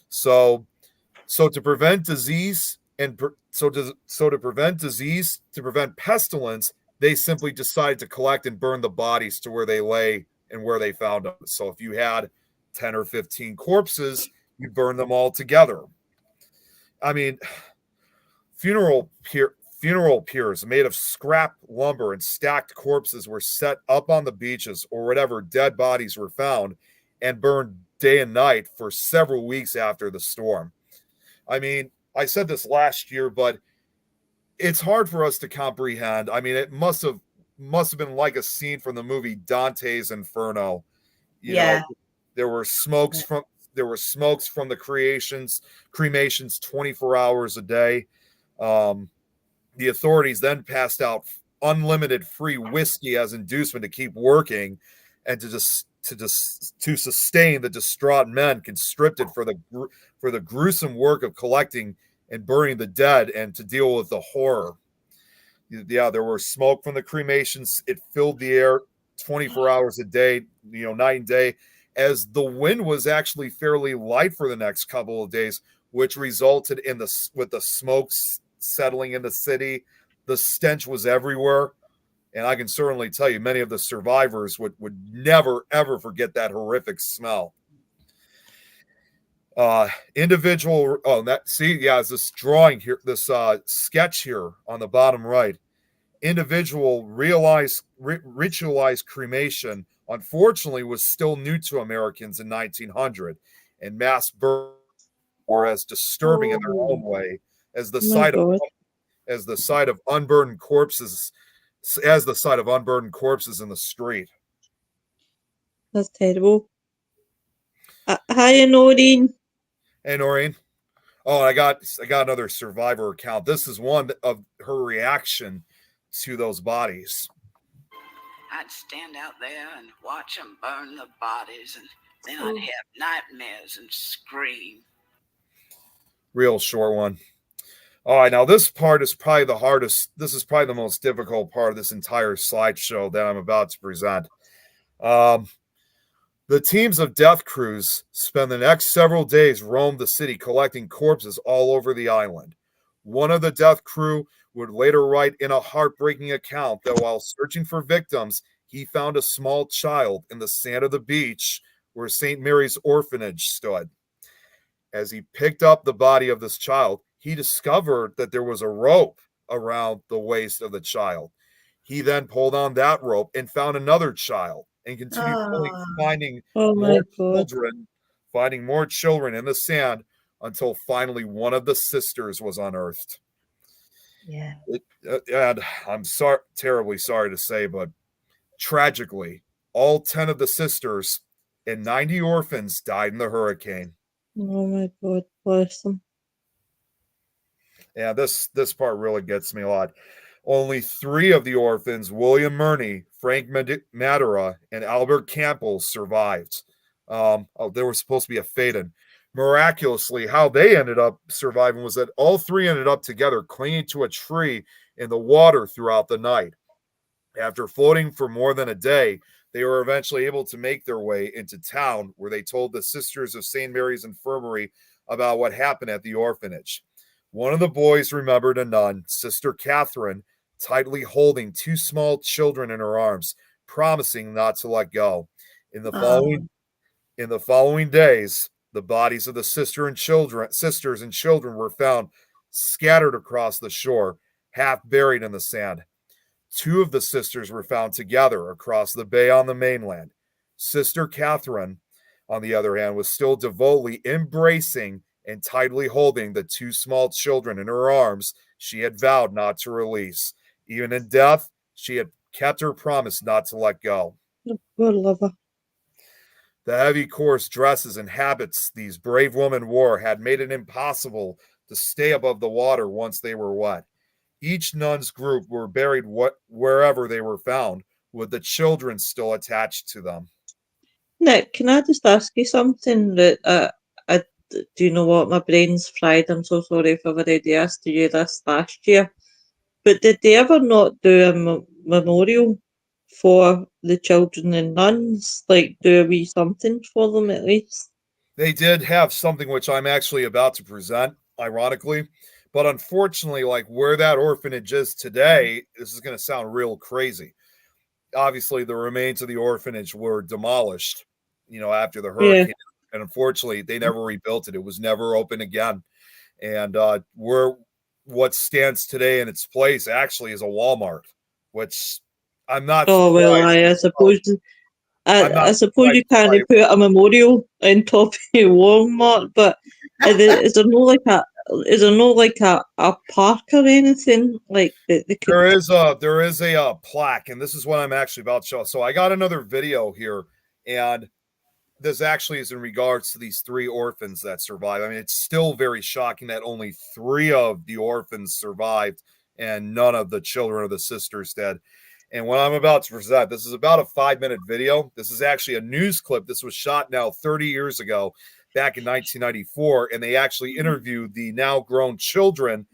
So to prevent disease to prevent pestilence, they simply decided to collect and burn the bodies to where they lay and where they found them. So if you had 10 or 15 corpses, you burn them all together. I mean, funeral piers made of scrap lumber and stacked corpses were set up on the beaches or whatever dead bodies were found and burned day and night for several weeks after the storm. I mean, I said this last year, but it's hard for us to comprehend. I mean, it must have been like a scene from the movie Dante's Inferno. You know, there were smokes from the cremations 24 hours a day. The authorities then passed out unlimited free whiskey as inducement to keep working and to sustain the distraught men conscripted for the gruesome work of collecting and burying the dead and to deal with the horror. Yeah, there were smoke from the cremations. It filled the air 24 hours a day, night and day, as the wind was actually fairly light for the next couple of days, which resulted in with the smoke settling in the city. The stench was everywhere. And I can certainly tell you many of the survivors would never, ever forget that horrific smell. It's this drawing here, this sketch here on the bottom right. Individual ritualized cremation, unfortunately, was still new to Americans in 1900, and mass burning were as disturbing in their own way as the sight of unburned corpses in the street. That's terrible. Hi, Noreen. Hey, Noreen. Oh, I got another survivor account. This is one of her reaction to those bodies. I'd stand out there and watch them burn the bodies, and then I'd have nightmares and scream. Real short one. All right, now this part is probably the hardest. This is probably the most difficult part of this entire slideshow that I'm about to present. The teams of death crews spend the next several days roam the city collecting corpses all over the island. One of the death crew would later write in a heartbreaking account that while searching for victims, he found a small child in the sand of the beach where St. Mary's Orphanage stood. As he picked up the body of this child, he discovered that there was a rope around the waist of the child. He then pulled on that rope and found another child and continued finding more children in the sand until finally one of the sisters was unearthed. Yeah. And I'm terribly sorry to say, but tragically, all 10 of the sisters and 90 orphans died in the hurricane. Oh my God, bless them. Yeah, this part really gets me a lot. Only 3 of the orphans, William Murney, Frank Madera, and Albert Campbell, survived. There was supposed to be a fate-in. Miraculously, how they ended up surviving was that all 3 ended up together, clinging to a tree in the water throughout the night. After floating for more than a day, they were eventually able to make their way into town, where they told the Sisters of St. Mary's Infirmary about what happened at the orphanage. One of the boys remembered a nun, Sister Catherine, tightly holding 2 small children in her arms, promising not to let go. In the following days, the bodies of the sisters and children were found scattered across the shore, half buried in the sand. 2 of the sisters were found together across the bay on the mainland. Sister Catherine, on the other hand, was still devoutly embracing and tightly holding the 2 small children in her arms she had vowed not to release. Even in death, she had kept her promise not to let go. Poor lover. The heavy, coarse dresses and habits these brave women wore had made it impossible to stay above the water once they were wet. Each nun's group were buried wherever they were found, with the children still attached to them. Nick, can I just ask you something that do you know what? My brain's fried. I'm so sorry if I've already asked you this last year. But did they ever not do a memorial for the children and nuns? Like, do a wee something for them at least? They did have something which I'm actually about to present, ironically. But unfortunately, like where that orphanage is today, this is going to sound real crazy. Obviously, the remains of the orphanage were demolished, after the hurricane. Yeah. And unfortunately, they never rebuilt it. It was never open again. And what stands today in its place actually is a Walmart, which I'm not Oh well, I suppose I suppose you can't put a memorial on top of your Walmart, but is there no a park or anything like that? There is a plaque, and this is what I'm actually about to show. So I got another video here, and this actually is in regards to these 3 orphans that survived. I mean, it's still very shocking that only 3 of the orphans survived and none of the children or the sisters did. And what I'm about to present, this is about a 5-minute video. This is actually a news clip. This was shot now 30 years ago, back in 1994, and they actually interviewed the now grown children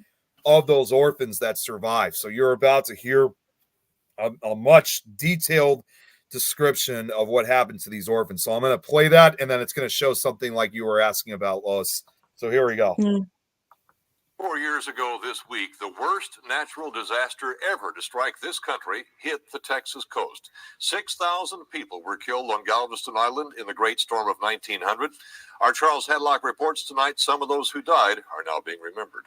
of those orphans that survived. So you're about to hear a much detailed description of what happened to these orphans. So I'm going to play that, and then it's going to show something like you were asking about, Lois. So here we go. 4 years ago this week, the worst natural disaster ever to strike this country hit the Texas coast. 6,000 people were killed on Galveston Island in the Great Storm of 1900. Our Charles Hadlock reports tonight some of those who died are now being remembered.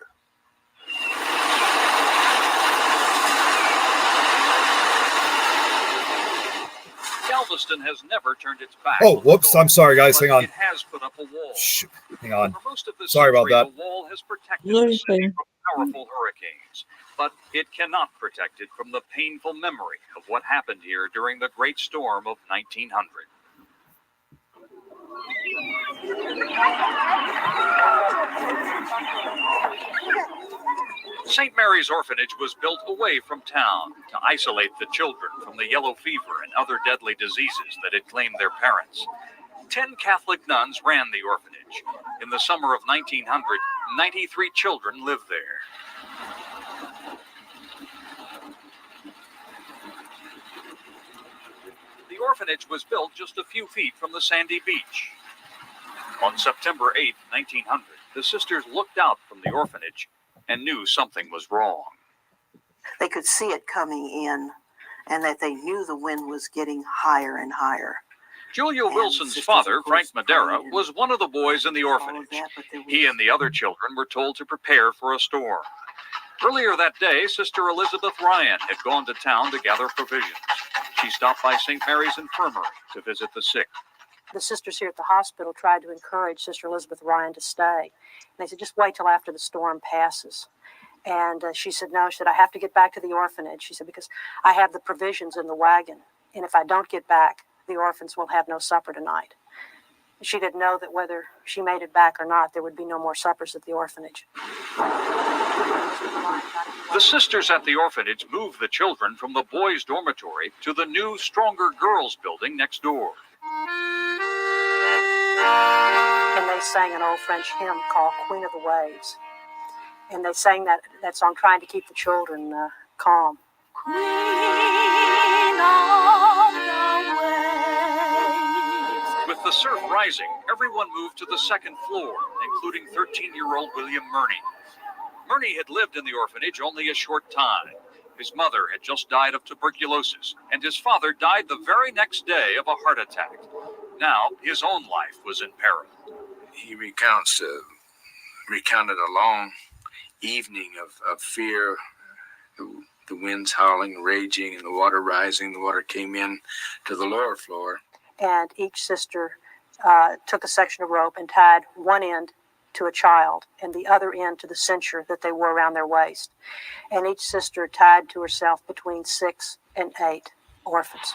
Galveston has never turned its back. Oh, whoops. I'm sorry, guys. Hang on. It has put up a wall. Shoot. Hang on. For most of this Sorry about century, that. The wall has protected the city from powerful hurricanes, but it cannot protect it from the painful memory of what happened here during the Great Storm of 1900. St. Mary's Orphanage was built away from town to isolate the children from the yellow fever and other deadly diseases that had claimed their parents. 10 Catholic nuns ran the orphanage. In the summer of 1900, 93 children lived there. The orphanage was built just a few feet from the sandy beach. On September 8, 1900, the sisters looked out from the orphanage and knew something was wrong. They could see it coming in, and that they knew the wind was getting higher and higher. Julia Wilson's father, Frank Madera, was one of the boys in the orphanage. He and the other children were told to prepare for a storm. Earlier that day, Sister Elizabeth Ryan had gone to town to gather provisions. She stopped by St. Mary's Infirmary to visit the sick. The sisters here at the hospital tried to encourage Sister Elizabeth Ryan to stay. And they said, just wait till after the storm passes. And she said, no, she said, I have to get back to the orphanage. She said, because I have the provisions in the wagon. And if I don't get back, the orphans will have no supper tonight. She didn't know that whether she made it back or not, there would be no more suppers at the orphanage. The sisters at the orphanage moved the children from the boys' dormitory to the new, stronger girls' building next door. And they sang an old French hymn called Queen of the Waves. And they sang that song trying to keep the children calm. Queen of the Waves. With the surf rising, everyone moved to the second floor, including 13-year-old William Murney. Murney had lived in the orphanage only a short time. His mother had just died of tuberculosis, and his father died the very next day of a heart attack. Now, his own life was in peril. He recounted a long evening of fear, the winds howling, raging, and the water rising. The water came in to the lower floor. And each sister took a section of rope and tied one end to a child and the other end to the cincture that they wore around their waist. And each sister tied to herself between 6 and 8 orphans.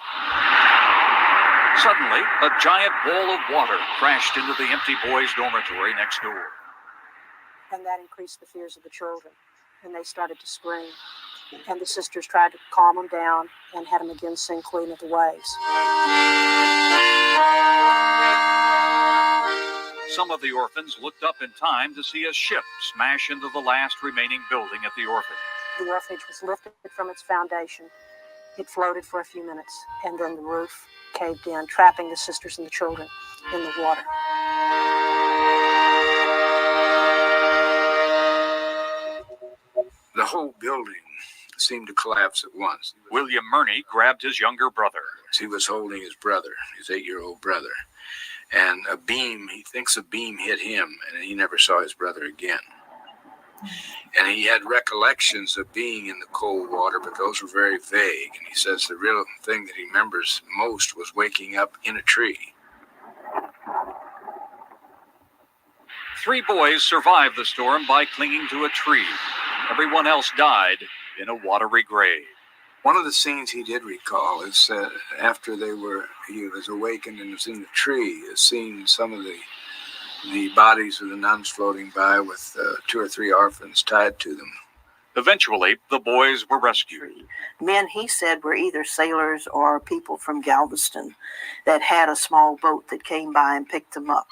Suddenly, a giant wall of water crashed into the empty boys' dormitory next door. And that increased the fears of the children, and they started to scream. And the sisters tried to calm them down and had them again sing Queen of the Waves. Some of the orphans looked up in time to see a ship smash into the last remaining building at the orphanage. The orphanage was lifted from its foundation. It floated for a few minutes, and then the roof caved in, trapping the sisters and the children in the water. The whole building seemed to collapse at once. William Murney grabbed his younger brother. He was holding his brother, his 8-year-old brother. And he thinks a beam hit him, and he never saw his brother again. And he had recollections of being in the cold water, but those were very vague. And he says the real thing that he remembers most was waking up in a tree. 3 boys survived the storm by clinging to a tree. Everyone else died in a watery grave. One of the scenes he did recall is after he was awakened and was in the tree, is seeing some of the bodies of the nuns floating by with 2 or 3 orphans tied to them. Eventually, the boys were rescued. Men, he said, were either sailors or people from Galveston that had a small boat that came by and picked them up.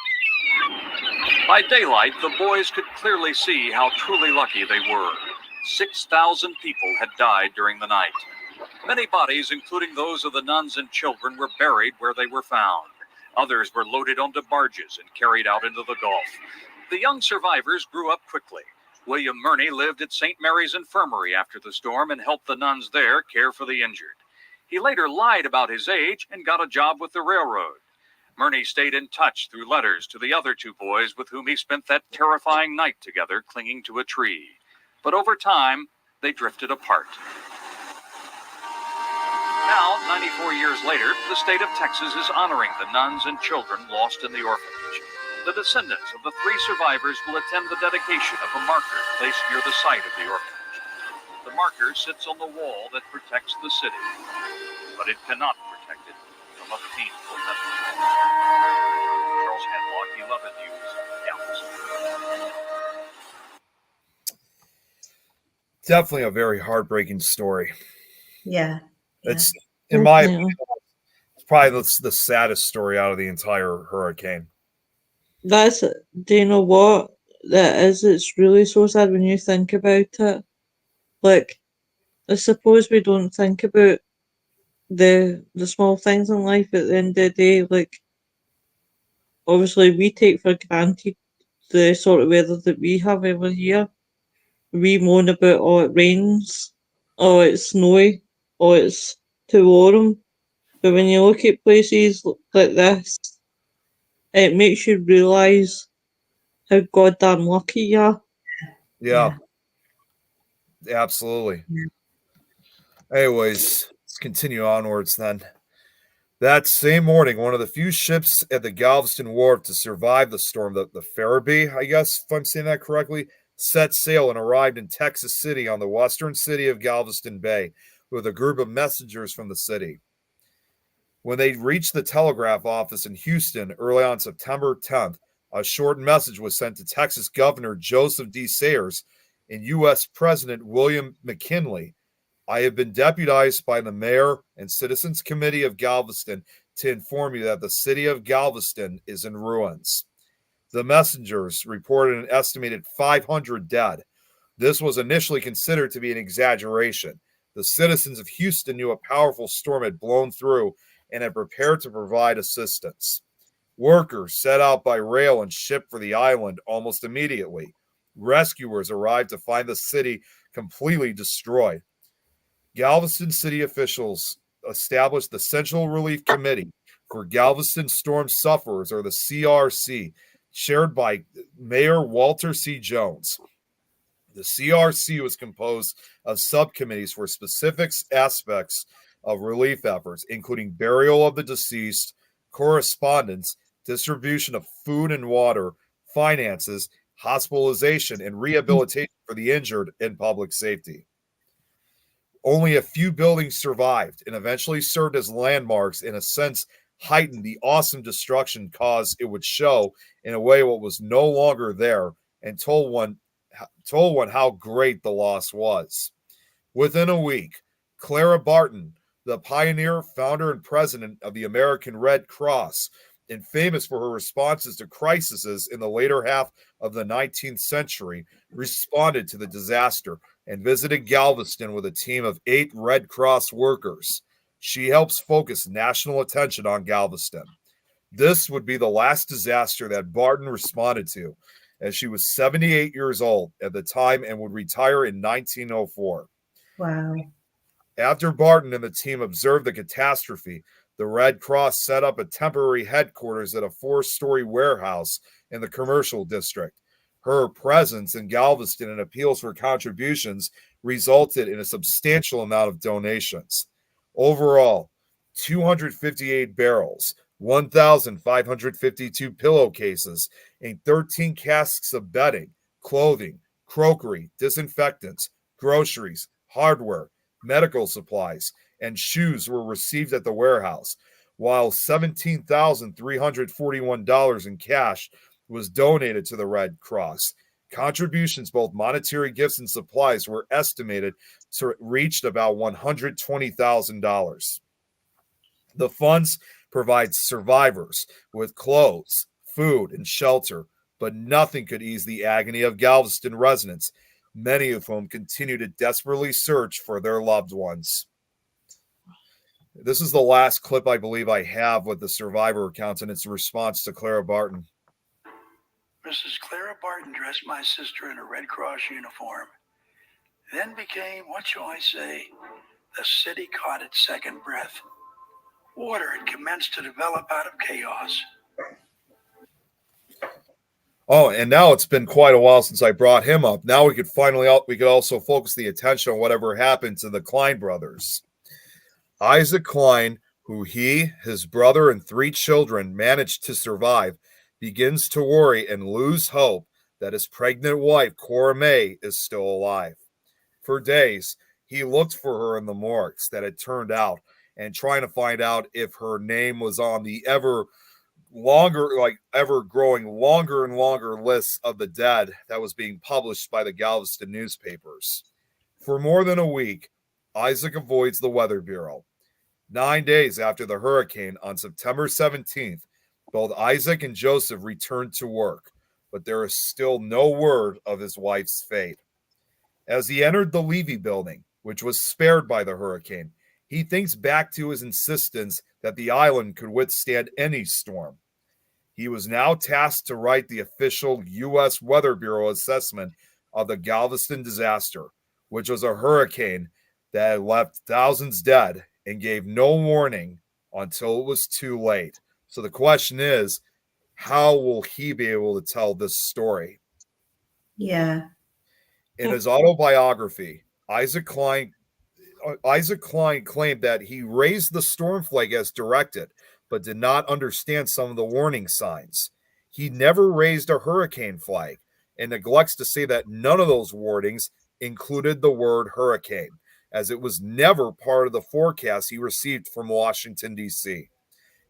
By daylight, the boys could clearly see how truly lucky they were. 6,000 people had died during the night. Many bodies, including those of the nuns and children, were buried where they were found. Others were loaded onto barges and carried out into the Gulf. The young survivors grew up quickly. William Murney lived at St. Mary's Infirmary after the storm and helped the nuns there care for the injured. He later lied about his age and got a job with the railroad. Murney stayed in touch through letters to the other 2 boys with whom he spent that terrifying night together clinging to a tree. But over time, they drifted apart. Now, 94 years later, the state of Texas is honoring the nuns and children lost in the orphanage. The descendants of the 3 survivors will attend the dedication of a marker placed near the site of the orphanage. The marker sits on the wall that protects the city, but it cannot protect it from a painful memory. Charles Hadlock, 11 News, Galveston. Definitely a very heartbreaking story. Yeah. It's, in my opinion, it's probably the saddest story out of the entire hurricane. Do you know what that is? It's really so sad when you think about it. Like, I suppose we don't think about the small things in life at the end of the day. Like, obviously, we take for granted the sort of weather that we have every year. We moan about, oh, it rains, oh, it's snowy, oh, it's too warm. But when you look at places like this, it makes you realise how goddamn lucky you are. Yeah. Absolutely. Anyways, let's continue onwards then. That same morning, one of the few ships at the Galveston Wharf to survive the storm, the Farabee, I guess, if I'm saying that correctly, set sail and arrived in Texas City on the western city of Galveston Bay with a group of messengers from the city. When they reached the telegraph office in Houston early on September 10th, a short message was sent to Texas Governor Joseph D. Sayers and U.S. President William McKinley. I have been deputized by the Mayor and Citizens Committee of Galveston to inform you that the city of Galveston is in ruins. The messengers reported an estimated 500 dead. This was initially considered to be an exaggeration. The citizens of Houston knew a powerful storm had blown through and had prepared to provide assistance. Workers set out by rail and ship for the island almost immediately. Rescuers arrived to find the city completely destroyed. Galveston city officials established the Central Relief Committee for Galveston Storm Sufferers, or the CRC, chaired by Mayor Walter C. Jones. The CRC was composed of subcommittees for specific aspects of relief efforts, including burial of the deceased, correspondence, distribution of food and water, finances, hospitalization, and rehabilitation for the injured, and public safety. Only a few buildings survived and eventually served as landmarks, in a sense heightened the awesome destruction cause it would show in a way what was no longer there, and told one how great the loss was. Within a week, Clara Barton, the pioneer, founder, and president of the American Red Cross, and famous for her responses to crises in the later half of the 19th century, responded to the disaster and visited Galveston with a team of 8 Red Cross workers. She helps focus national attention on Galveston. This would be the last disaster that Barton responded to, as she was 78 years old at the time and would retire in 1904. Wow. After Barton and the team observed the catastrophe, the Red Cross set up a temporary headquarters at a 4-story warehouse in the commercial district. Her presence in Galveston and appeals for contributions resulted in a substantial amount of donations. Overall, 258 barrels, 1,552 pillowcases, and 13 casks of bedding, clothing, crockery, disinfectants, groceries, hardware, medical supplies, and shoes were received at the warehouse, while $17,341 in cash was donated to the Red Cross. Contributions, both monetary gifts and supplies, were estimated to reach about $120,000. The funds provide survivors with clothes, food, and shelter, but nothing could ease the agony of Galveston residents, many of whom continue to desperately search for their loved ones. This is the last clip I believe I have with the survivor accounts, and its response to Clara Barton. Mrs. Clara Barton dressed my sister in a Red Cross uniform, then became, what shall I say, the city caught its second breath. Order had commenced to develop out of chaos. Oh, and now it's been quite a while since I brought him up. Now we could also focus the attention on whatever happened to the Klein brothers. Isaac Klein, who he, his brother, and 3 children managed to survive, begins to worry and lose hope that his pregnant wife, Cora May, is still alive. For days, he looked for her in the morgues that had turned out and trying to find out if her name was on the ever growing longer and longer lists of the dead that was being published by the Galveston newspapers. For more than a week, Isaac avoids the Weather Bureau. 9 days after the hurricane, on September 17th, both Isaac and Joseph returned to work, but there is still no word of his wife's fate. As he entered the Levy building, which was spared by the hurricane, he thinks back to his insistence that the island could withstand any storm. He was now tasked to write the official U.S. Weather Bureau assessment of the Galveston disaster, which was a hurricane that had left thousands dead and gave no warning until it was too late. So the question is, how will he be able to tell this story? Yeah. In his autobiography, Isaac Klein claimed that he raised the storm flag as directed, but did not understand some of the warning signs. He never raised a hurricane flag and neglects to say that none of those warnings included the word hurricane, as it was never part of the forecast he received from Washington, D.C.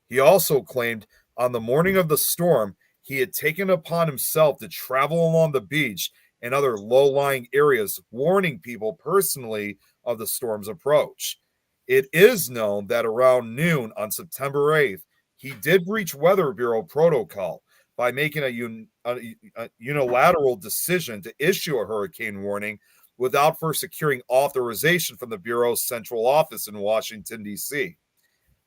He also claimed on the morning of the storm, he had taken upon himself to travel along the beach and other low-lying areas, warning people personally of the storm's approach. It is known that around noon on September 8th, he did breach Weather Bureau protocol by making a unilateral decision to issue a hurricane warning without first securing authorization from the Bureau's central office in Washington, D.C.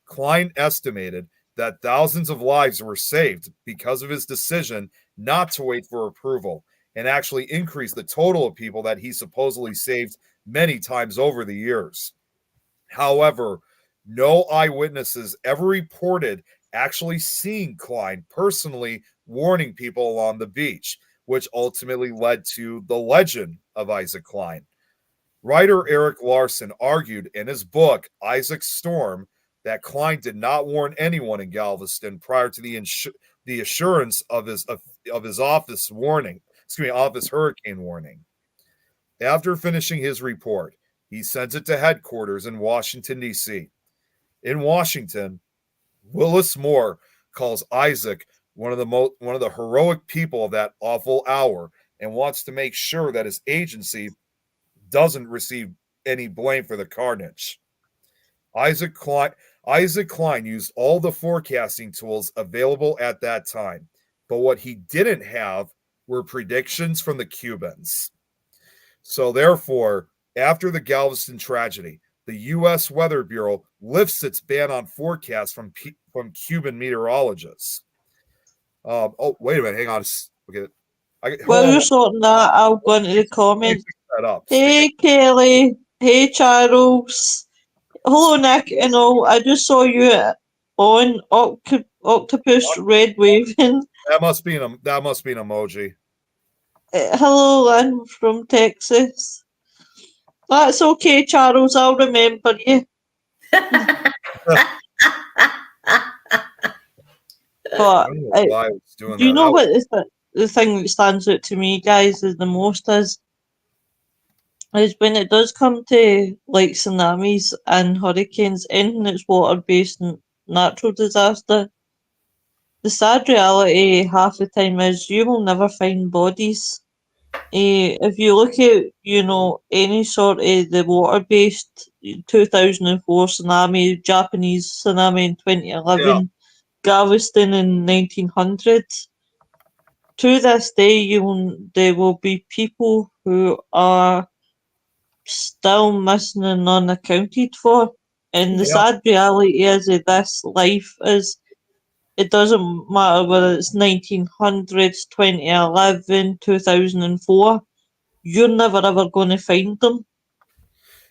Klein estimated that thousands of lives were saved because of his decision not to wait for approval, and actually increased the total of people that he supposedly saved many times over the years. However, no eyewitnesses ever reported actually seeing Klein personally warning people along the beach, which ultimately led to the legend of Isaac Klein. Writer Eric Larson argued in his book, Isaac's Storm, that Klein did not warn anyone in Galveston prior to the assurance of his office hurricane warning. After finishing his report, he sent it to headquarters in Washington, D.C. In Washington, Willis Moore calls Isaac one of the heroic people of that awful hour and wants to make sure that his agency doesn't receive any blame for the carnage. Isaac Klein used all the forecasting tools available at that time, but what he didn't have were predictions from the Cubans. So therefore, after the Galveston tragedy, the U.S. Weather Bureau lifts its ban on forecasts from Cuban meteorologists. Oh, wait a minute. Hang on. Okay. While you're sorting that, I'll go into the comments. Hey, Kelly. Hey, Charles. Hello, Nick and all. I just saw you on Octopus Red Waving. That must be an emoji. Hello, Lynn from Texas. That's okay, Charles. I'll remember you. But do you know what the thing that stands out to me, guys, is the most is when it does come to like tsunamis and hurricanes, anything that's water-based and natural disaster, the sad reality half the time is you will never find bodies. If you look at, any sort of the water-based 2004 tsunami, Japanese tsunami in 2011, Galveston in 1900s, to this day, there will be people who are still missing and unaccounted for. And the sad reality is that this life is, it doesn't matter whether it's 1900s, 2011, 2004, you're never ever going to find them.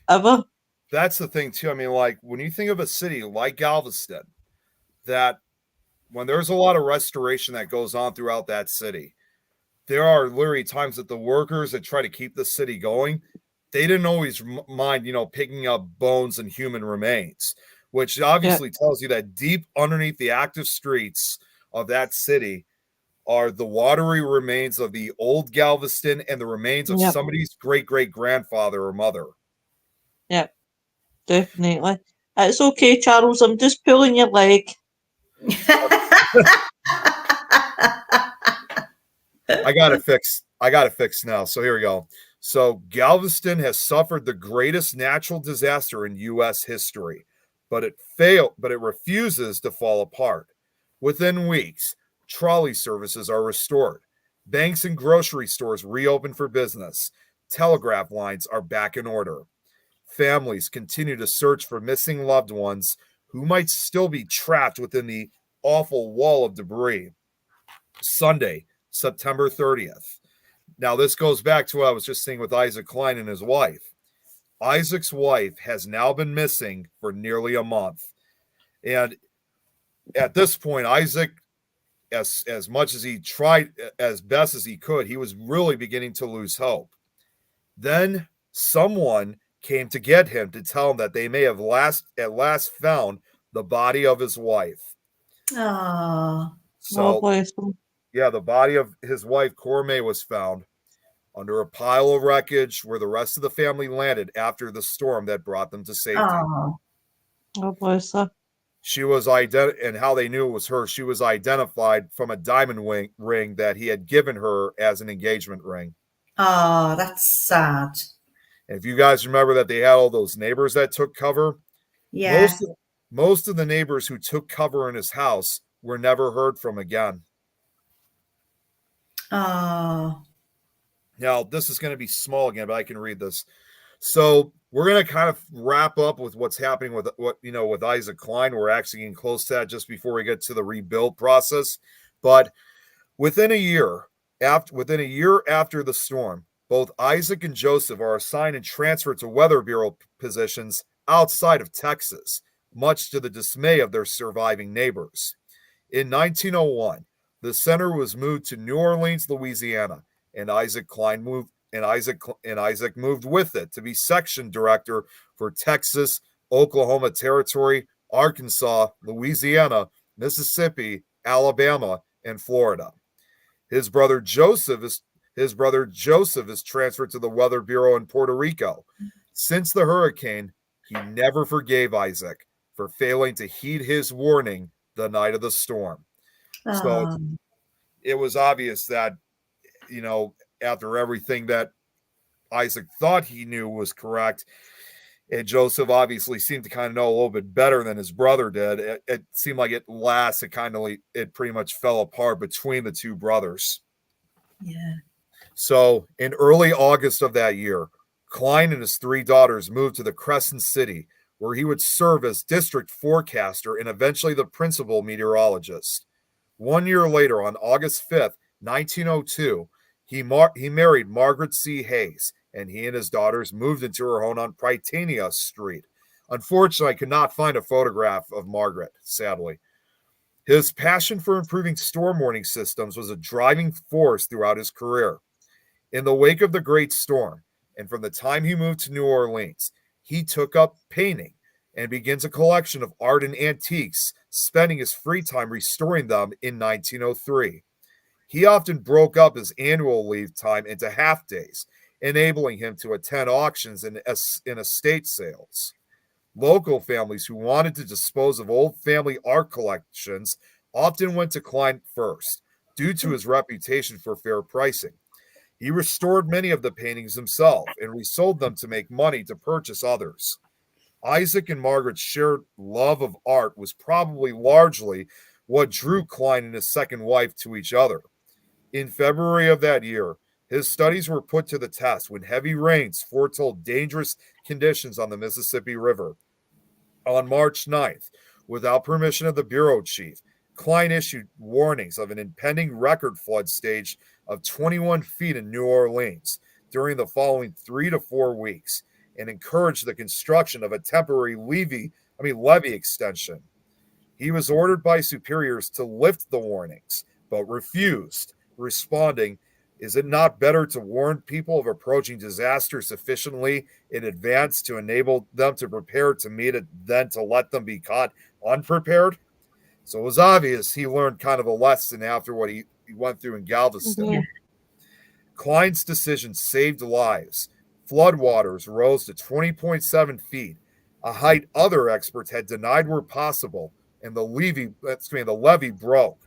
Ever. That's the thing, too. I mean, like, when you think of a city like Galveston, that when there's a lot of restoration that goes on throughout that city, there are literally times that the workers that try to keep the city going, they didn't always mind, picking up bones and human remains, which obviously tells you that deep underneath the active streets of that city are the watery remains of the old Galveston and the remains of somebody's great-great-grandfather or mother. Yeah, definitely. It's okay, Charles. I'm just pulling your leg. I got it fixed now. So here we go. So Galveston has suffered the greatest natural disaster in U.S. history, but it refuses to fall apart. Within weeks, trolley services are restored. Banks and grocery stores reopen for business. Telegraph lines are back in order. Families continue to search for missing loved ones who might still be trapped within the awful wall of debris. Sunday, September 30th. Now, this goes back to what I was just saying with Isaac Klein and his wife. Isaac's wife has now been missing for nearly a month. And at this point, Isaac, as much as he tried, as best as he could, he was really beginning to lose hope. Then someone came to get him to tell him that they may have at last found the body of his wife. So, yeah, the body of his wife, Cormay, was found under a pile of wreckage where the rest of the family landed after the storm that brought them to safety. Oh, bless her. She was and how they knew it was her, she was identified from a diamond ring that he had given her as an engagement ring. Oh, that's sad. And if you guys remember that they had all those neighbors that took cover, most of the neighbors who took cover in his house were never heard from again. Oh. Now, this is going to be small again, but I can read this. So we're going to kind of wrap up with what's happening with with Isaac Klein. We're actually getting close to that just before we get to the rebuild process. But within a year after the storm, both Isaac and Joseph are assigned and transferred to Weather Bureau positions outside of Texas, much to the dismay of their surviving neighbors. In 1901, the center was moved to New Orleans, Louisiana, and Isaac moved with it to be section director for Texas, Oklahoma Territory, Arkansas, Louisiana, Mississippi, Alabama, and Florida. His brother Joseph is transferred to the Weather Bureau in Puerto Rico. Since the hurricane, he never forgave Isaac for failing to heed his warning the night of the storm. So Oh. it was obvious that, after everything that Isaac thought he knew was correct, and Joseph obviously seemed to kind of know a little bit better than his brother did, it seemed like at last it pretty much fell apart between the two brothers. Yeah. So in early August of that year, Klein and his three daughters moved to the Crescent City, where he would serve as district forecaster and eventually the principal meteorologist. 1 year later, on August 5th, 1902, he married Margaret C. Hayes, and he and his daughters moved into her home on Prytania Street. Unfortunately, I could not find a photograph of Margaret, sadly. His passion for improving storm warning systems was a driving force throughout his career. In the wake of the Great Storm, and from the time he moved to New Orleans, he took up painting and begins a collection of art and antiques, spending his free time restoring them in 1903. He often broke up his annual leave time into half days, enabling him to attend auctions and estate sales. Local families who wanted to dispose of old family art collections often went to Klein first, due to his reputation for fair pricing. He restored many of the paintings himself and resold them to make money to purchase others. Isaac and Margaret's shared love of art was probably largely what drew Klein and his second wife to each other. In February of that year, his studies were put to the test when heavy rains foretold dangerous conditions on the Mississippi River. On March 9th, without permission of the bureau chief, Klein issued warnings of an impending record flood stage of 21 feet in New Orleans during the following 3 to 4 weeks, and encouraged the construction of a temporary levee extension. He was ordered by superiors to lift the warnings, but refused, responding, "Is it not better to warn people of approaching disaster sufficiently in advance to enable them to prepare to meet it than to let them be caught unprepared?" So it was obvious he learned kind of a lesson after what he went through in Galveston. Yeah. Klein's decision saved lives. Floodwaters rose to 20.7 feet, a height other experts had denied were possible, and the levee broke.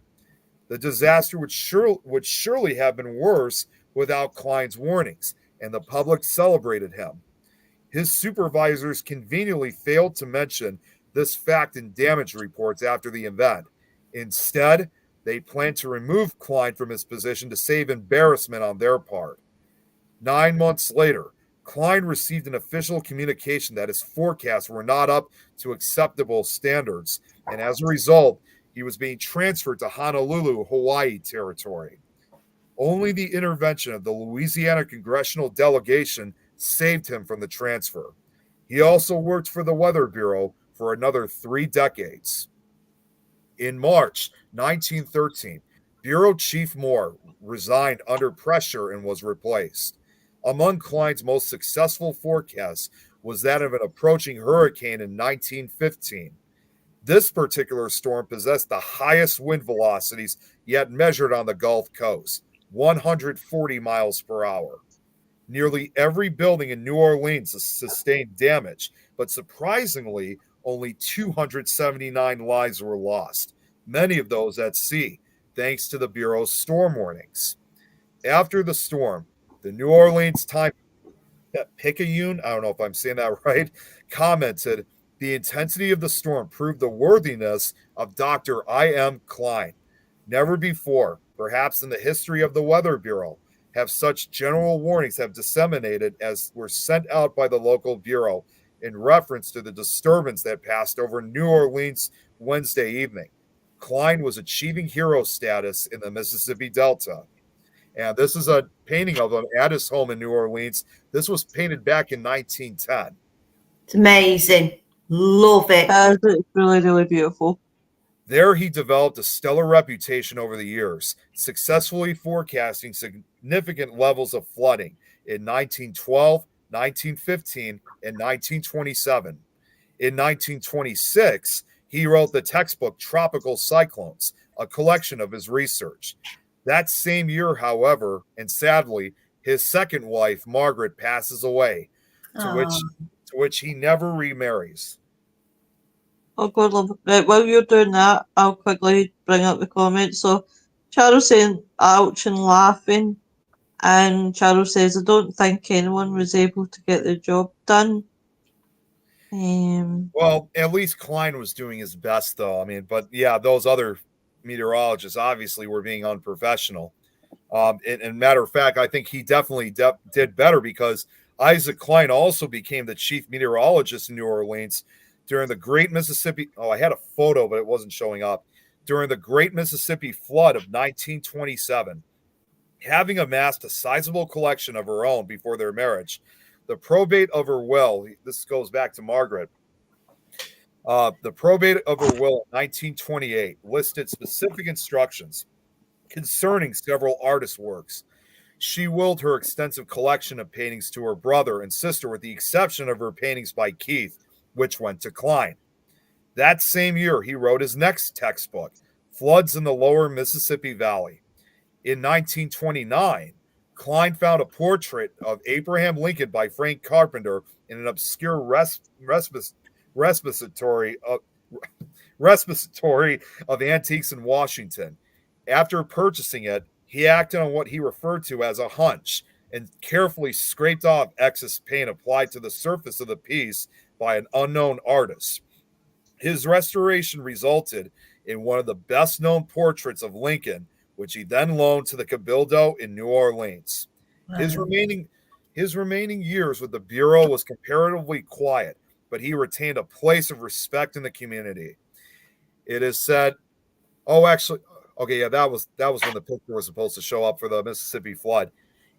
The disaster would surely have been worse without Klein's warnings, and the public celebrated him. His supervisors conveniently failed to mention this fact in damage reports after the event. Instead, they planned to remove Klein from his position to save embarrassment on their part. 9 months later, Klein received an official communication that his forecasts were not up to acceptable standards, and as a result, he was being transferred to Honolulu, Hawaii territory. Only the intervention of the Louisiana congressional delegation saved him from the transfer. He also worked for the Weather Bureau for another 3 decades. In March 1913, Bureau Chief Moore resigned under pressure and was replaced. Among Klein's most successful forecasts was that of an approaching hurricane in 1915. This particular storm possessed the highest wind velocities yet measured on the Gulf Coast, 140 miles per hour. Nearly every building in New Orleans sustained damage, but surprisingly, only 279 lives were lost, many of those at sea, thanks to the Bureau's storm warnings. After the storm, the New Orleans Times Picayune, I don't know if I'm saying that right, commented, "The intensity of the storm proved the worthiness of Dr. I.M. Klein. Never before, perhaps in the history of the Weather Bureau, have such general warnings have disseminated as were sent out by the local bureau in reference to the disturbance that passed over New Orleans Wednesday evening. Klein was achieving hero status in the Mississippi Delta." And this is a painting of him at his home in New Orleans. This was painted back in 1910. It's amazing. Love it. It's really, really beautiful. There he developed a stellar reputation over the years, successfully forecasting significant levels of flooding in 1912, 1915, and 1927. In 1926, he wrote the textbook Tropical Cyclones, a collection of his research. That same year, however, and sadly, his second wife, Margaret, passes away, to which he never remarries. Oh, God, love. Right, while you're doing that, I'll quickly bring up the comments. So, Charles saying, ouch, and laughing. And Charles says, I don't think anyone was able to get the job done. Well, at least Klein was doing his best, though. I mean, but yeah, those other meteorologists obviously were being unprofessional. And matter of fact, I think he definitely did better because Isaac Klein also became the chief meteorologist in New Orleans during the Great Mississippi. Oh, I had a photo, but it wasn't showing up. During the Great Mississippi Flood of 1927, having amassed a sizable collection of her own before their marriage, the probate of her will, this goes back to Margaret, the probate of her will in 1928 listed specific instructions concerning several artist works. She willed her extensive collection of paintings to her brother and sister, with the exception of her paintings by Keith, which went to Klein. That same year, he wrote his next textbook, Floods in the Lower Mississippi Valley. In 1929, Klein found a portrait of Abraham Lincoln by Frank Carpenter in an obscure repository of antiques in Washington. After purchasing it, he acted on what he referred to as a hunch and carefully scraped off excess paint applied to the surface of the piece by an unknown artist. His restoration resulted in one of the best-known portraits of Lincoln, which he then loaned to the Cabildo in New Orleans. His remaining years with the Bureau was comparatively quiet, but he retained a place of respect in the community. It is said, that was when the picture was supposed to show up for the Mississippi flood.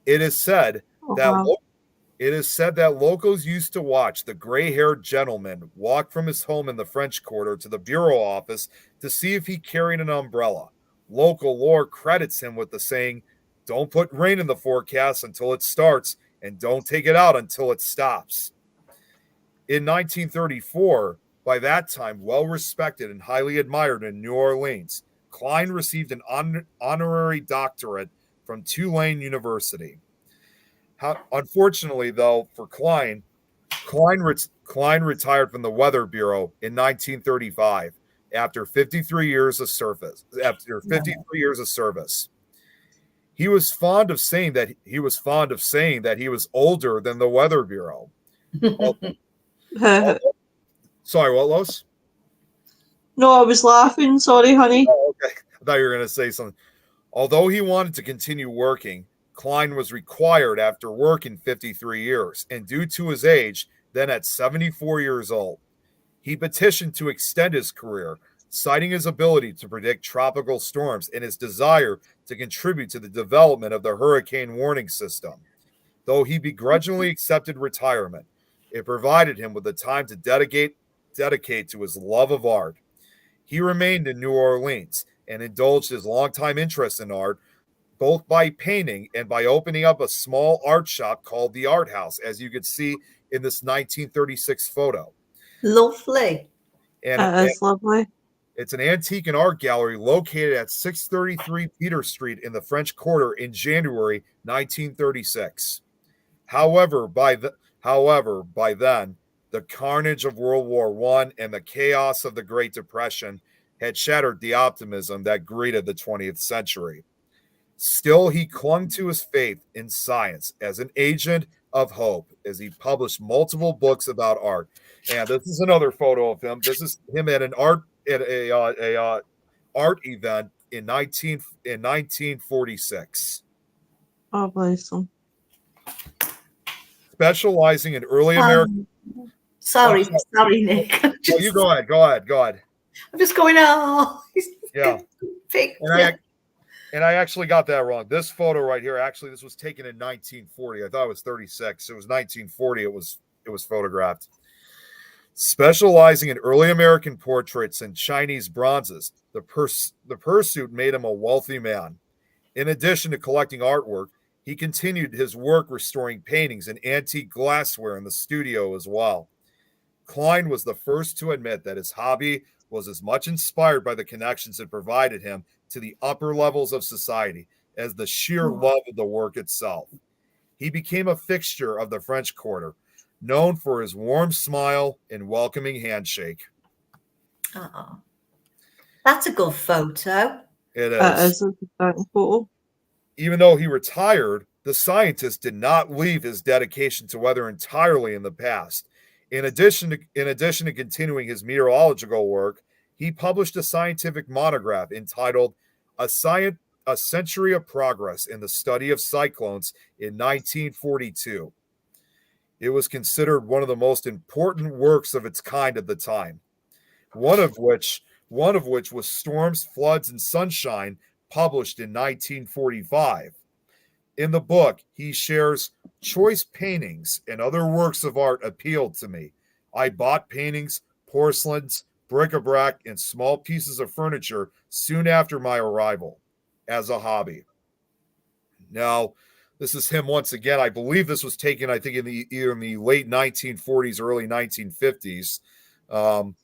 It is said that locals used to watch the gray-haired gentleman walk from his home in the French Quarter to the bureau office to see if he carried an umbrella. Local lore credits him with the saying, "Don't put rain in the forecast until it starts, and don't take it out until it stops." In 1934, by that time well-respected and highly admired in New Orleans, Klein received an honorary doctorate from Tulane University. Unfortunately, though, for Klein retired from the Weather Bureau in 1935 after 53 years of service. He was fond of saying that he was older than the Weather Bureau. Sorry, what, Lois? No, I was laughing. Sorry, honey. Oh, okay. I thought you were going to say something. Although he wanted to continue working, Klein was required after working 53 years, and due to his age, then at 74 years old, he petitioned to extend his career, citing his ability to predict tropical storms and his desire to contribute to the development of the hurricane warning system. Though he begrudgingly accepted retirement, it provided him with the time to dedicate to his love of art. He remained in New Orleans and indulged his longtime interest in art, both by painting and by opening up a small art shop called the Art House, as you could see in this 1936 photo. Lovely. That's lovely. It's an antique and art gallery located at 633 Peter Street in the French Quarter in January 1936. However, by then, the carnage of World War I and the chaos of the Great Depression had shattered the optimism that greeted the 20th century. Still, he clung to his faith in science as an agent of hope as he published multiple books about art. And this is another photo of him. This is him at art event in 1946. Oh, bless him. Specializing in early American. Sorry, Nick. You go ahead. I'm just going, yeah. And I actually got that wrong. This photo right here, actually, this was taken in 1940. I thought it was 36. It was 1940. It was photographed. Specializing in early American portraits and Chinese bronzes, the pursuit made him a wealthy man. In addition to collecting artwork, he continued his work restoring paintings and antique glassware in the studio as well. Klein was the first to admit that his hobby was as much inspired by the connections it provided him to the upper levels of society as the sheer love of the work itself. He became a fixture of the French Quarter, known for his warm smile and welcoming handshake. Oh, that's a good photo. It It is. is a good photo. Even though he retired, the scientist did not leave his dedication to weather entirely in the past. In addition to continuing his meteorological work, he published a scientific monograph entitled "A Century of Progress in the Study of Cyclones" in 1942. It was considered one of the most important works of its kind at the time. One of which was "Storms, Floods, and Sunshine," published in 1945. In the book, he shares, "Choice paintings and other works of art appealed to me. I bought paintings, porcelains, bric-a-brac, and small pieces of furniture soon after my arrival as a hobby." Now, this is him once again. I believe this was taken, I think, either in the late 1940s, early 1950s. In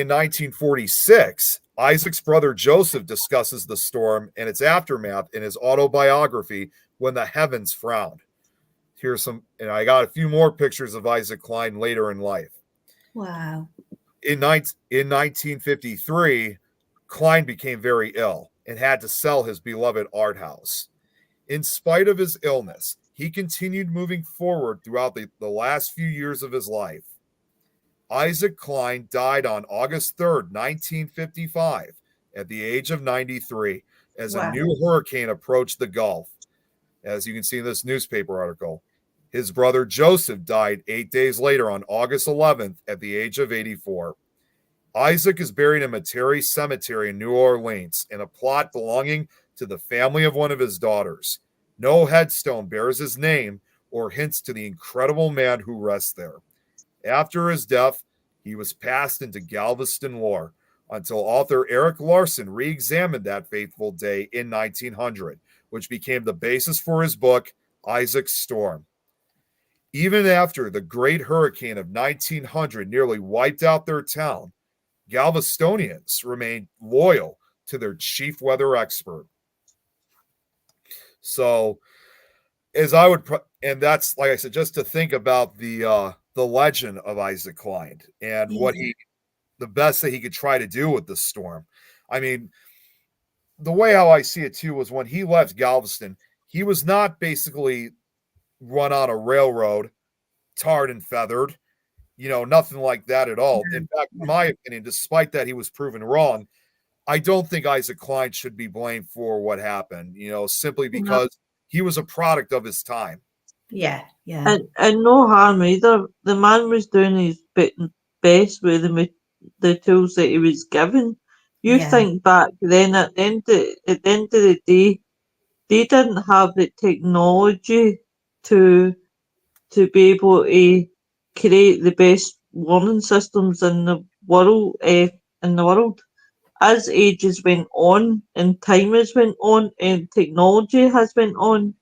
1946, Isaac's brother Joseph discusses the storm and its aftermath in his autobiography, "When the Heavens Frowned." Here's some, and I got a few more pictures of Isaac Klein later in life. Wow. In 1953, Klein became very ill and had to sell his beloved art house. In spite of his illness, he continued moving forward throughout the last few years of his life. Isaac Klein died on August 3rd, 1955, at the age of 93, as a Wow. new hurricane approached the Gulf. As you can see in this newspaper article, his brother Joseph died 8 days later on August 11th at the age of 84. Isaac is buried in Metairie Cemetery in New Orleans in a plot belonging to the family of one of his daughters. No headstone bears his name or hints to the incredible man who rests there. After his death, he was passed into Galveston lore until author Eric Larson re-examined that fateful day in 1900, which became the basis for his book, Isaac's Storm. Even after the great hurricane of 1900 nearly wiped out their town, Galvestonians remained loyal to their chief weather expert. So, as I would, and that's, like I said, just to think about the legend of Isaac Klein and what the best that he could try to do with the storm. I mean, the way how I see it too was when he left Galveston, he was not basically run on a railroad, tarred and feathered, nothing like that at all. In fact, in my opinion, despite that he was proven wrong, I don't think Isaac Klein should be blamed for what happened, simply because he was a product of his time. Yeah, yeah. And no harm either. The man was doing his best with the tools that he was given. You Yeah. think back then, at the end of the day, they didn't have the technology to be able to create the best warning systems in the world. As ages went on and time has went on and technology has went on,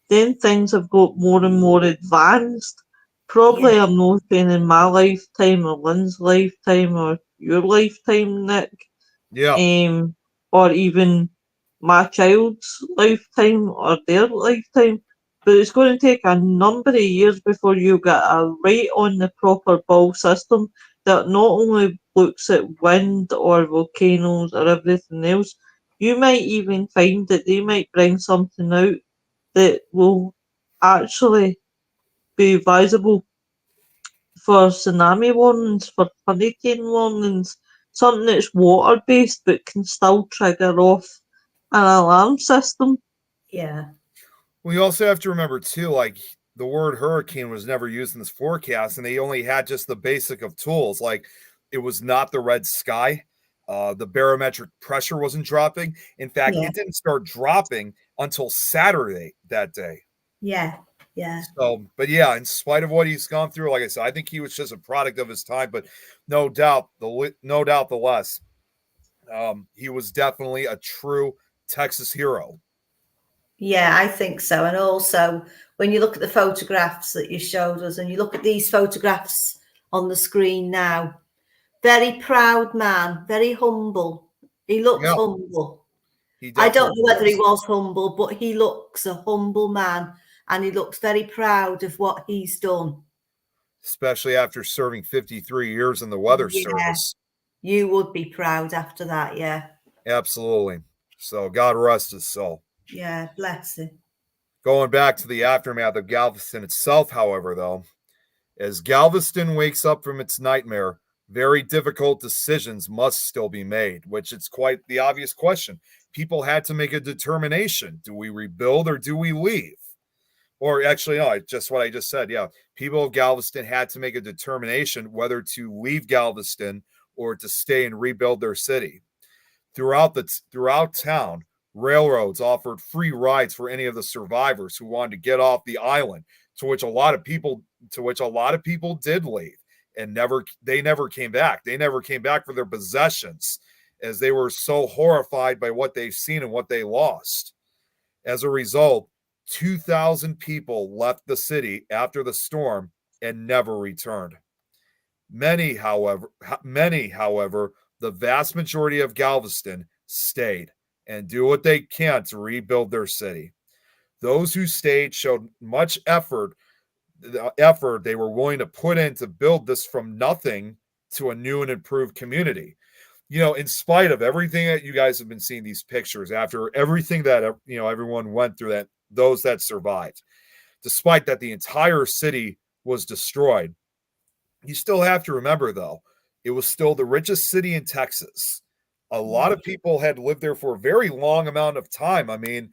then things have got more and more advanced. Probably I'm not saying in my lifetime or Lynn's lifetime or your lifetime, Nick. Yeah. Or even my child's lifetime or their lifetime. But it's going to take a number of years before you get a right on the proper ball system that not only looks at wind or volcanoes or everything else, you might even find that they might bring something out that will actually be advisable for tsunami warnings, for hurricane warnings, something that's water based but can still trigger off an alarm system. Yeah. We also have to remember too, like the word hurricane was never used in this forecast, and they only had just the basic of tools. Like it was not the red sky. The barometric pressure wasn't dropping. In fact, Yeah. it didn't start dropping until Saturday that day. Yeah. Yeah. So, but yeah, in spite of what he's gone through, like I said, I think he was just a product of his time. But no doubt, the less, he was definitely a true Texas hero. Yeah, I think so. And also, when you look at the photographs that you showed us, and you look at these photographs on the screen now, very proud man, very humble. He looks humble. I don't know whether he was humble, but he looks a humble man, and he looks very proud of what he's done. Especially after serving 53 years in the weather service. You would be proud after that, yeah. Absolutely. So God rest his soul. Yeah, bless him. Going back to the aftermath of Galveston itself, however, though, as Galveston wakes up from its nightmare, very difficult decisions must still be made, which it's quite the obvious question. People had to make a determination. Do we rebuild or do we leave? Or actually, no, just what I just said. Yeah. People of Galveston had to make a determination whether to leave Galveston or to stay and rebuild their city. Throughout town, railroads offered free rides for any of the survivors who wanted to get off the island, to which a lot of people did leave and never came back. They never came back for their possessions, as they were so horrified by what they've seen and what they lost. As a result, 2,000 people left the city after the storm and never returned. Many, however, the vast majority of Galveston stayed and do what they can to rebuild their city. Those who stayed showed much effort, the effort they were willing to put in to build this from nothing to a new and improved community. You know, in spite of everything that you guys have been seeing, these pictures, after everything that, you know, everyone went through, that those that survived, despite that the entire city was destroyed, you still have to remember, though, it was still the richest city in Texas. A lot of people had lived there for a very long amount of time. I mean,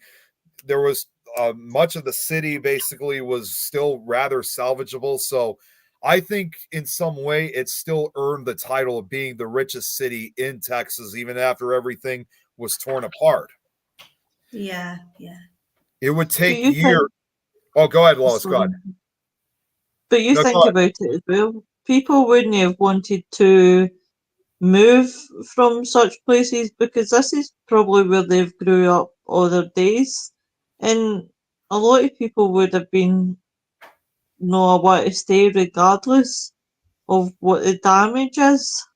there was much of the city basically was still rather salvageable. So I think in some way it still earned the title of being the richest city in Texas, even after everything was torn apart. Yeah, yeah. It would take years. Oh, go ahead, Lois. Go ahead. But you think about it as well. People wouldn't have wanted to move from such places because this is probably where they've grew up all their days. And a lot of people would have been, no, I want to stay regardless of what the damage is.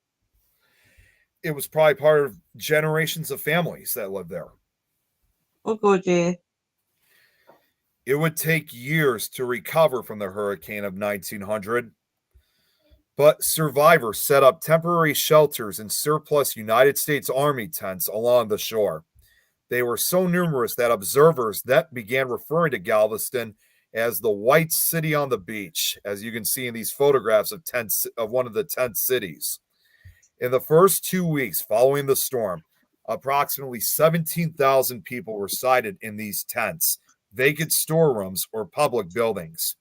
It was probably part of generations of families that lived there. Oh, God, yeah. It would take years to recover from the hurricane of 1900, but survivors set up temporary shelters and surplus United States Army tents along the shore. They were so numerous that observers that began referring to Galveston as the White City on the beach, as you can see in these photographs of one of the tent cities. In the first 2 weeks following the storm, approximately 17,000 people resided in these tents, vacant storerooms, or public buildings.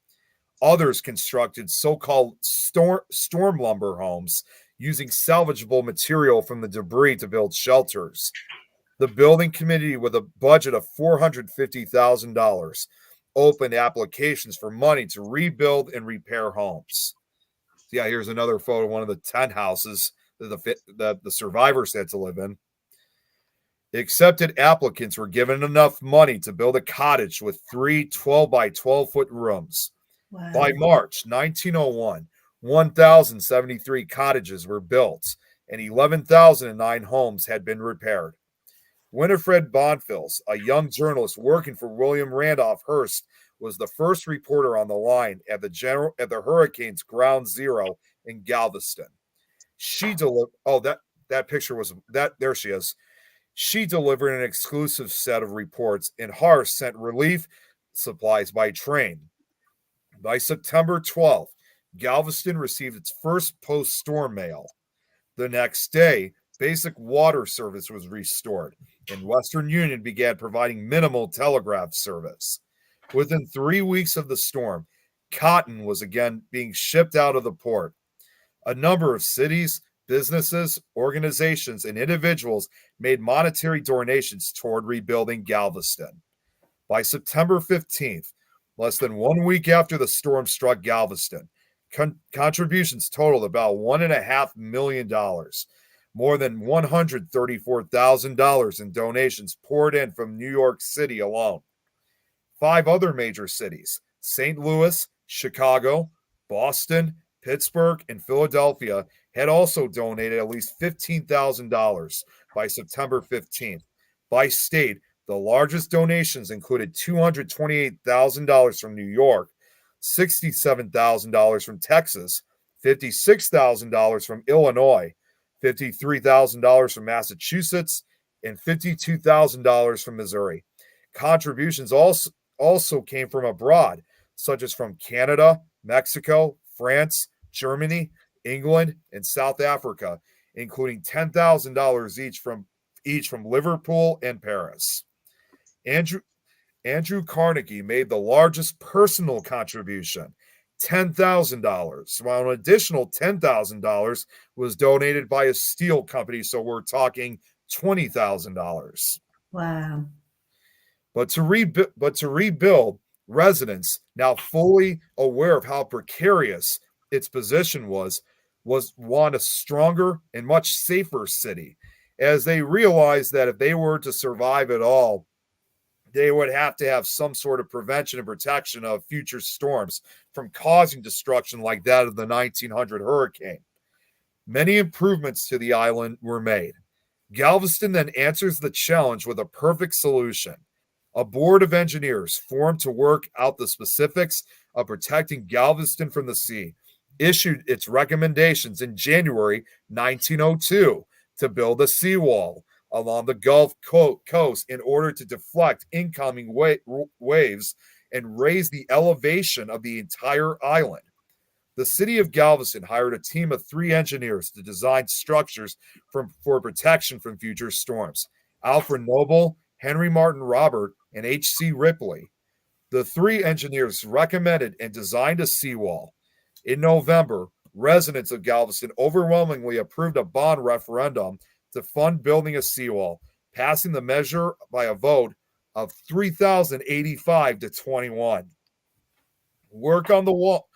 Others constructed so-called storm lumber homes using salvageable material from the debris to build shelters. The building committee, with a budget of $450,000, opened applications for money to rebuild and repair homes. Yeah, here's another photo of one of the tent houses that the survivors had to live in. The accepted applicants were given enough money to build a cottage with 3 12 by 12-foot rooms. Wow. By March 1901, 1,073 cottages were built and 11,009 homes had been repaired. Winifred Bonfils, a young journalist working for William Randolph Hearst, was the first reporter on the line at the Hurricane's ground zero in Galveston. She delivered. Oh, that picture was that. There she is. She delivered an exclusive set of reports, and Hearst sent relief supplies by train. By September 12th, Galveston received its first post-storm mail. The next day, basic water service was restored, and Western Union began providing minimal telegraph service. Within 3 weeks of the storm, cotton was again being shipped out of the port. A number of cities, businesses, organizations, and individuals made monetary donations toward rebuilding Galveston. By September 15th, less than 1 week after the storm struck Galveston, contributions totaled about $1.5 million. More than $134,000 in donations poured in from New York City alone. 5 other major cities, St. Louis, Chicago, Boston, Pittsburgh, and Philadelphia, had also donated at least $15,000 by September 15th. By state, the largest donations included $228,000 from New York, $67,000 from Texas, $56,000 from Illinois, $53,000 from Massachusetts, and $52,000 from Missouri. Contributions also came from abroad, such as from Canada, Mexico, France, Germany, England, and South Africa, including $10,000 each from Liverpool and Paris. Andrew Carnegie made the largest personal contribution, $10,000, while an additional $10,000 was donated by a steel company, so we're talking $20,000. Wow. But to rebuild, residents, now fully aware of how precarious its position was want a stronger and much safer city, as they realized that if they were to survive at all, they would have to have some sort of prevention and protection of future storms from causing destruction like that of the 1900 hurricane. Many improvements to the island were made. Galveston then answers the challenge with a perfect solution. A board of engineers formed to work out the specifics of protecting Galveston from the sea issued its recommendations in January 1902 to build a seawall along the Gulf Coast in order to deflect incoming waves and raise the elevation of the entire island. The city of Galveston hired a team of 3 engineers to design structures for protection from future storms. Alfred Noble, Henry Martin Robert, and H.C. Ripley. The 3 engineers recommended and designed a seawall. In November, residents of Galveston overwhelmingly approved a bond referendum to fund building a seawall, passing the measure by a vote of 3,085 to 21. Work on the wall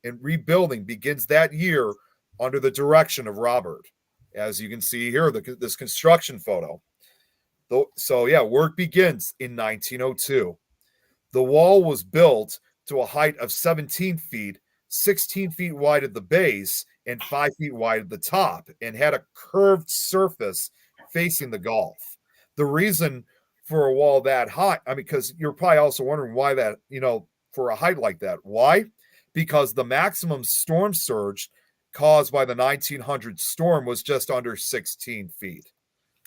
and rebuilding begins that year under the direction of Robert. As you can see here, this construction photo. Work begins in 1902. The wall was built to a height of 17 feet, 16 feet wide at the base, and 5 feet wide at the top, and had a curved surface facing the Gulf. The reason for a wall that high, because you're probably also wondering why that, for a height like that. Why? Because the maximum storm surge caused by the 1900 storm was just under 16 feet.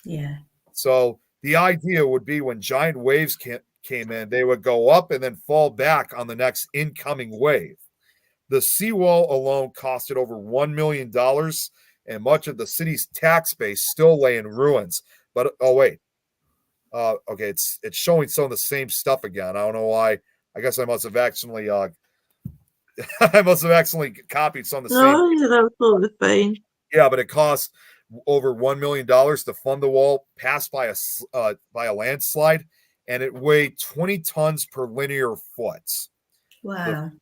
Yeah. So the idea would be when giant waves came in, they would go up and then fall back on the next incoming wave. The seawall alone costed over $1 million, and much of the city's tax base still lay in ruins. But it's showing some of the same stuff again. I don't know why. I guess I must have accidentally copied some of the same. No, you're absolutely fine. Yeah, but it cost over $1 million to fund the wall, passed by a landslide, and it weighed 20 tons per linear foot. Wow.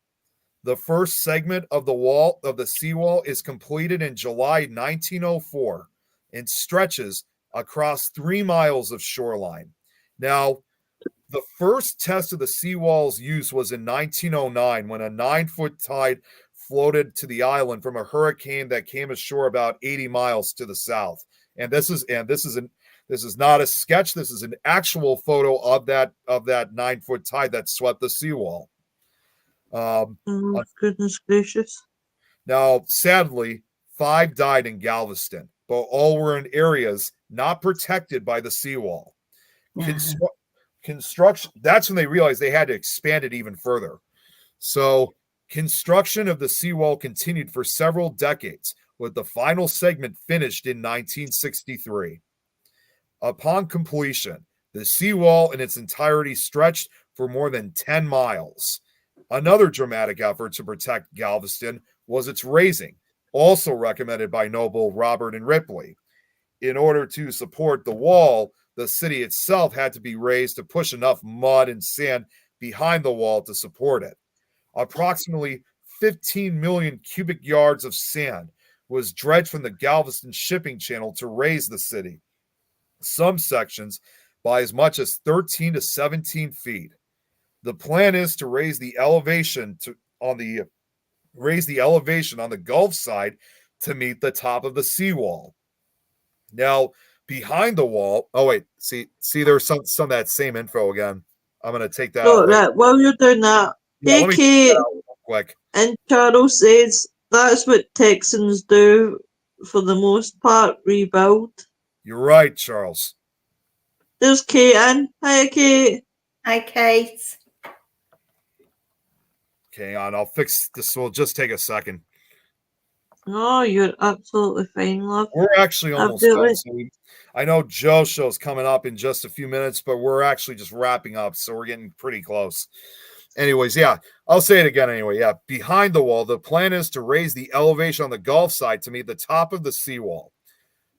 The first segment of the seawall is completed in July 1904 and stretches across 3 miles of shoreline. Now, the first test of the seawall's use was in 1909 when a 9-foot tide floated to the island from a hurricane that came ashore about 80 miles to the south. And this is not a sketch. This is an actual photo of that 9-foot tide that swept the seawall. Goodness gracious. Now, sadly, 5 died in Galveston, but all were in areas not protected by the seawall. Construction, that's when they realized they had to expand it even further. So construction of the seawall continued for several decades, with the final segment finished in 1963. Upon completion, the seawall in its entirety stretched for more than 10 miles. Another dramatic effort to protect Galveston was its raising, also recommended by Noble, Robert, and Ripley. In order to support the wall, the city itself had to be raised to push enough mud and sand behind the wall to support it. Approximately 15 million cubic yards of sand was dredged from the Galveston shipping channel to raise the city, some sections by as much as 13 to 17 feet. The plan is to raise the elevation on the Gulf side to meet the top of the seawall. Now, behind the wall, see there's some of that same info again. I'm going to take that out. Right, while you're doing that, AK quick. and Carol says that's what Texans do for the most part, rebuilt. You're right, Charles. There's Kate in. Hi, Kate. Hi, Kate. Okay, I'll fix this. Will just take a second. No, you're absolutely fine, love. We're actually almost Absolutely. done. So I know Joe's show's coming up in just a few minutes, but we're actually just wrapping up, so we're getting pretty close. Anyways, yeah, I'll say it again anyway. Yeah, behind the wall, the plan is to raise the elevation on the Gulf side to meet the top of the seawall.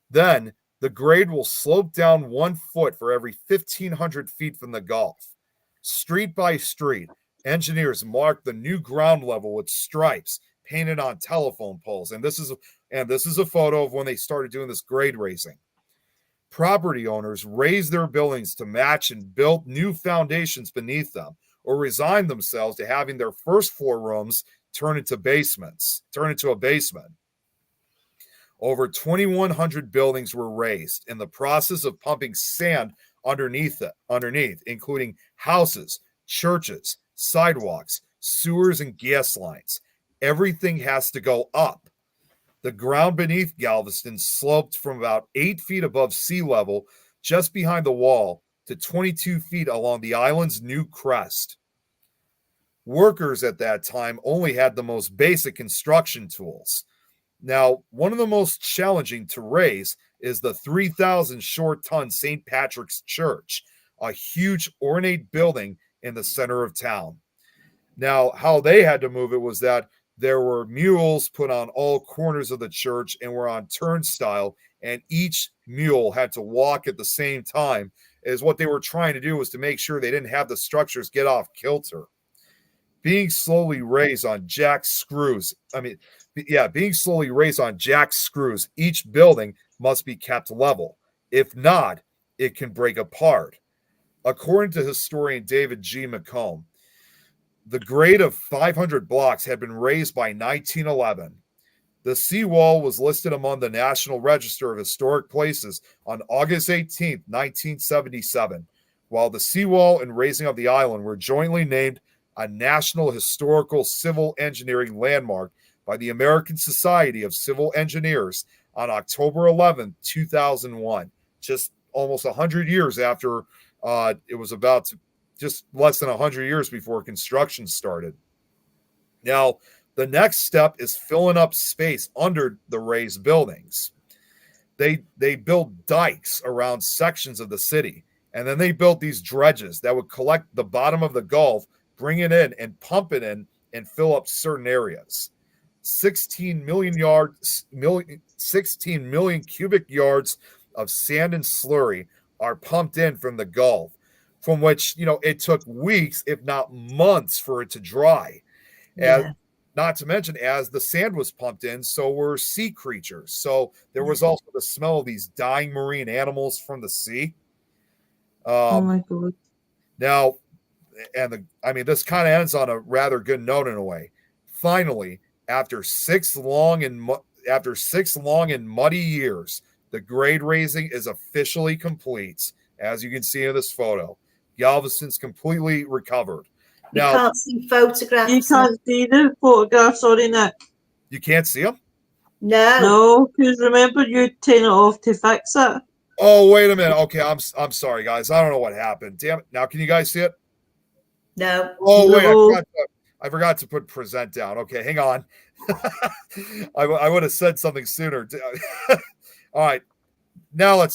Then the grade will slope down 1 foot for every 1,500 feet from the Gulf. Street by street, engineers mark the new ground level with stripes painted on telephone poles. And this is a photo of when they started doing this grade raising. Property owners raised their buildings to match and built new foundations beneath them, or resigned themselves to having their first floor rooms turn into a basement. Over 2,100 buildings were raised in the process of pumping sand underneath, including houses, churches, sidewalks, sewers, and gas lines. Everything has to go up. The ground beneath Galveston sloped from about 8 feet above sea level, just behind the wall, to 22 feet along the island's new crest. Workers at that time only had the most basic construction tools. Now, one of the most challenging to raise is the 3,000 short ton St. Patrick's Church, a huge ornate building in the center of town. Now, how they had to move it was that there were mules put on all corners of the church and were on turnstile, and each mule had to walk at the same time, as what they were trying to do was to make sure they didn't have the structures get off kilter. Being slowly raised on jack screws, each building must be kept level. If not, it can break apart. According to historian David G. McComb, the grade of 500 blocks had been raised by 1911. The seawall was listed among the National Register of Historic Places on August 18, 1977, while the seawall and raising of the island were jointly named a National Historical Civil Engineering Landmark by the American Society of Civil Engineers on October 11, 2001, just almost 100 years after it was about to, just less than 100 years before construction started. Now, the next step is filling up space under the raised buildings. They built dikes around sections of the city, and then they built these dredges that would collect the bottom of the Gulf, bring it in and pump it in and fill up certain areas. 16 million cubic yards of sand and slurry are pumped in from the Gulf, from which, it took weeks, if not months, for it to dry. And not to mention, as the sand was pumped in, so were sea creatures. So there was also the smell of these dying marine animals from the sea. Oh my God. Now, this kind of ends on a rather good note in a way. Finally, after six long and muddy years, the grade raising is officially complete. As you can see in this photo, Galveston's completely recovered. You can't see photographs. You can't see the photographs, sorry, Nick. You can't see them? No, because remember you turn it off to fix it. Oh, wait a minute. Okay, I'm sorry, guys. I don't know what happened. Damn it. Now, can you guys see it? No. Oh, wait. I forgot to put present down. Okay, hang on. I would have said something sooner. All right. Here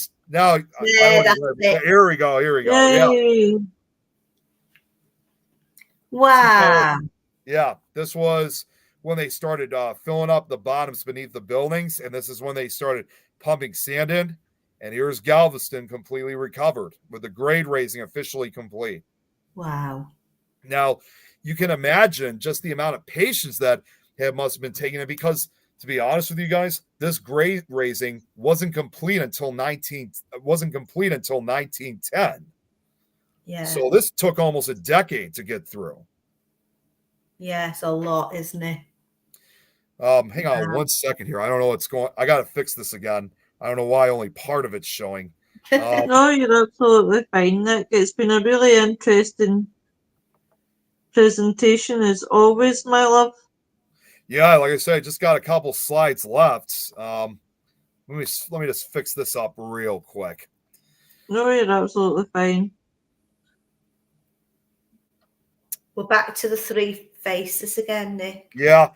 we go. Yay. Yeah. Wow. Yeah, this was when they started filling up the bottoms beneath the buildings, and this is when they started pumping sand in. And here's Galveston completely recovered with the grade raising officially complete. Wow. Now, you can imagine just the amount of patience that must have been taken in, because, to be honest with you guys, this grade raising wasn't complete until 1910. Yeah. So this took almost a decade to get through. Yeah, it's a lot, isn't it? Hang on 1 second here. I don't know what's going. I got to fix this again. I don't know why only part of it's showing. No, you're absolutely fine, Nick. It's been a really interesting presentation as always, my love. Yeah, like I said, I just got a couple slides left. let me just fix this up real quick. No, you're absolutely fine. We're back to the three faces again, Nick. Yeah.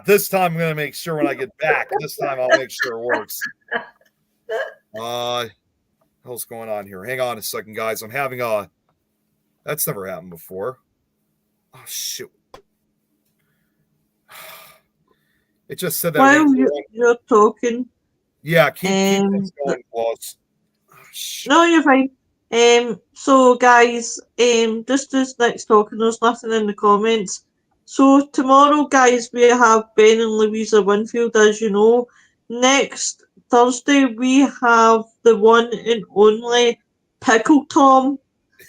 This time I'm gonna make sure when I get back. This time I'll make sure it works. What's going on here? Hang on a second, guys. I'm having that's never happened before. Oh shoot. It just said that. While you're talking. Yeah, keep this going, boss. No, you're fine. So guys, just as Nick's talking, there's nothing in the comments. So tomorrow, guys, we have Ben and Louisa Winfield, as you know. Next Thursday, we have the one and only Pickle Tom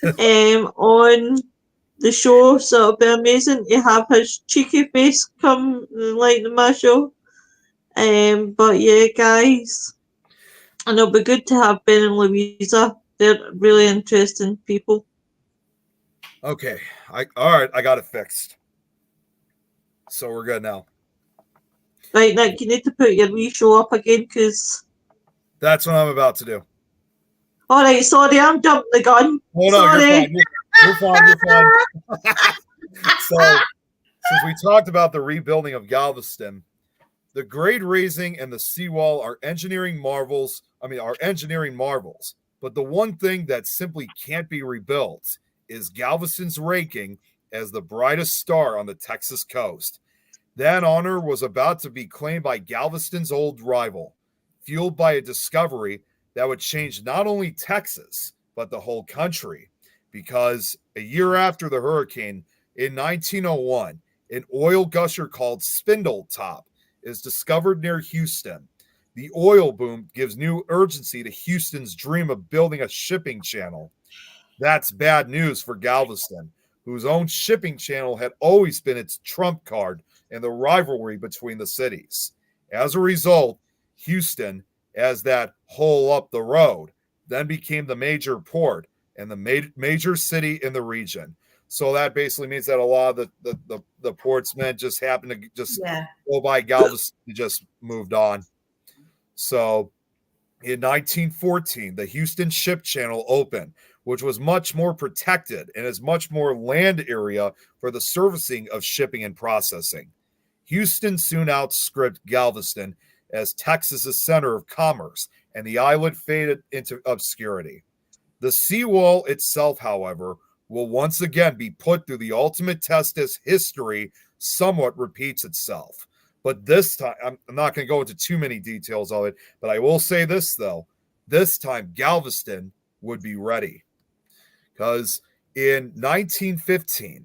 on the show, so it'll be amazing to have his cheeky face come like my show. But yeah, guys, and it'll be good to have Ben and Louisa. They're really interesting people. Okay, all right, I got it fixed. So we're good now. Right, Nick, you need to put your wee show up again, because... That's what I'm about to do. All right, sorry, I'm jumping the gun. Oh, no, sorry. You're fine. So, since we talked about the rebuilding of Galveston, the grade raising and the seawall are engineering marvels. But the one thing that simply can't be rebuilt is Galveston's ranking as the brightest star on the Texas coast. That honor was about to be claimed by Galveston's old rival, fueled by a discovery that would change not only Texas, but the whole country. Because a year after the hurricane, in 1901, an oil gusher called Spindle Top is discovered near Houston. The oil boom gives new urgency to Houston's dream of building a shipping channel. That's bad news for Galveston, whose own shipping channel had always been its trump card in the rivalry between the cities. As a result, Houston, as that hole up the road, then became the major port and the major city in the region. So that basically means that a lot of the portsmen just happened to just go by Galveston and just moved on. So in 1914, the Houston Ship Channel opened, which was much more protected and is much more land area for the servicing of shipping and processing. Houston soon outstripped Galveston as Texas's center of commerce, and the island faded into obscurity. The seawall itself, however, will once again be put through the ultimate test as history somewhat repeats itself. But this time, I'm not going to go into too many details of it, but I will say this, though. This time, Galveston would be ready. Because in 1915,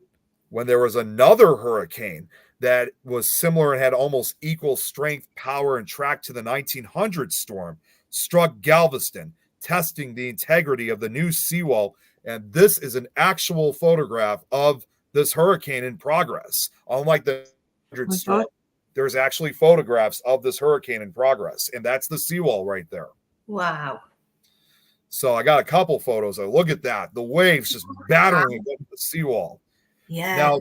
when there was another hurricane that was similar and had almost equal strength, power, and track to the 1900 storm, struck Galveston, testing the integrity of the new seawall. And this is an actual photograph of this hurricane in progress. Unlike the 100 storm, there's actually photographs of this hurricane in progress, and that's the seawall right there. Wow. So I got a couple photos. Look at that. The waves just battering against the seawall. Yeah.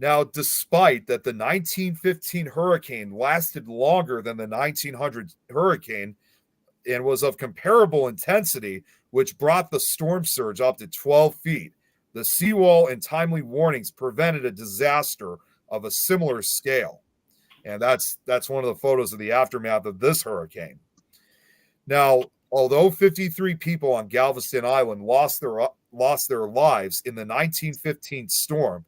Now, despite that the 1915 hurricane lasted longer than the 1900 hurricane and was of comparable intensity, which brought the storm surge up to 12 feet, the seawall and timely warnings prevented a disaster of a similar scale. And that's one of the photos of the aftermath of this hurricane. Now, although 53 people on Galveston Island lost their lives in the 1915 storm,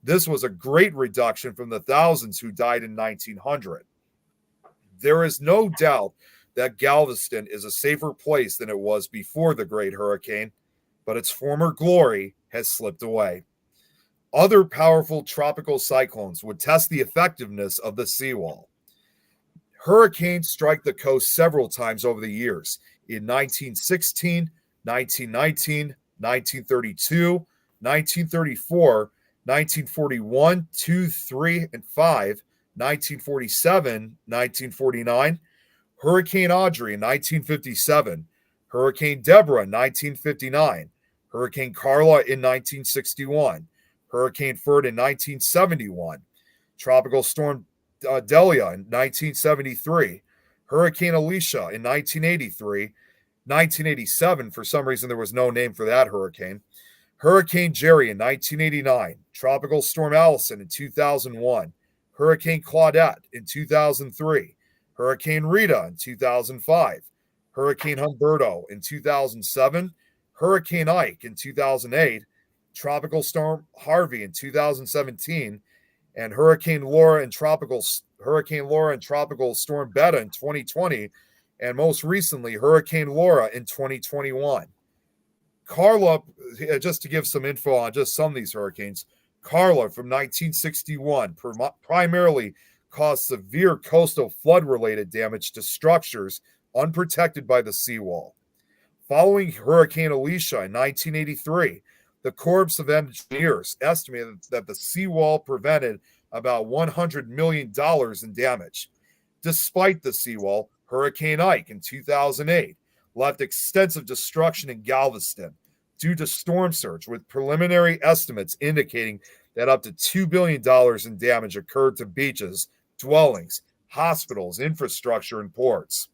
this was a great reduction from the thousands who died in 1900. There is no doubt that Galveston is a safer place than it was before the Great Hurricane, but its former glory has slipped away. Other powerful tropical cyclones would test the effectiveness of the seawall. Hurricanes strike the coast several times over the years. In 1916, 1919, 1932, 1934, 1941, 2, 3, and 5, 1947, 1949, Hurricane Audrey in 1957, Hurricane Deborah in 1959, Hurricane Carla in 1961, Hurricane Ferd in 1971, Tropical Storm Delia in 1973, Hurricane Alicia in 1983, 1987, for some reason there was no name for that hurricane. Hurricane Jerry in 1989, Tropical Storm Allison in 2001, Hurricane Claudette in 2003, Hurricane Rita in 2005, Hurricane Humberto in 2007, Hurricane Ike in 2008, Tropical Storm Harvey in 2017, and Hurricane Laura and Tropical Storm Beta in 2020, and most recently Hurricane Laura in 2021. Carla, just to give some info on just some of these hurricanes, Carla from 1961 primarily caused severe coastal flood-related damage to structures unprotected by the seawall. Following Hurricane Alicia in 1983, the Corps of Engineers estimated that the seawall prevented about $100 million in damage. Despite the seawall, Hurricane Ike in 2008 left extensive destruction in Galveston due to storm surge, with preliminary estimates indicating that up to $2 billion in damage occurred to beaches, dwellings, hospitals, infrastructure, and ports.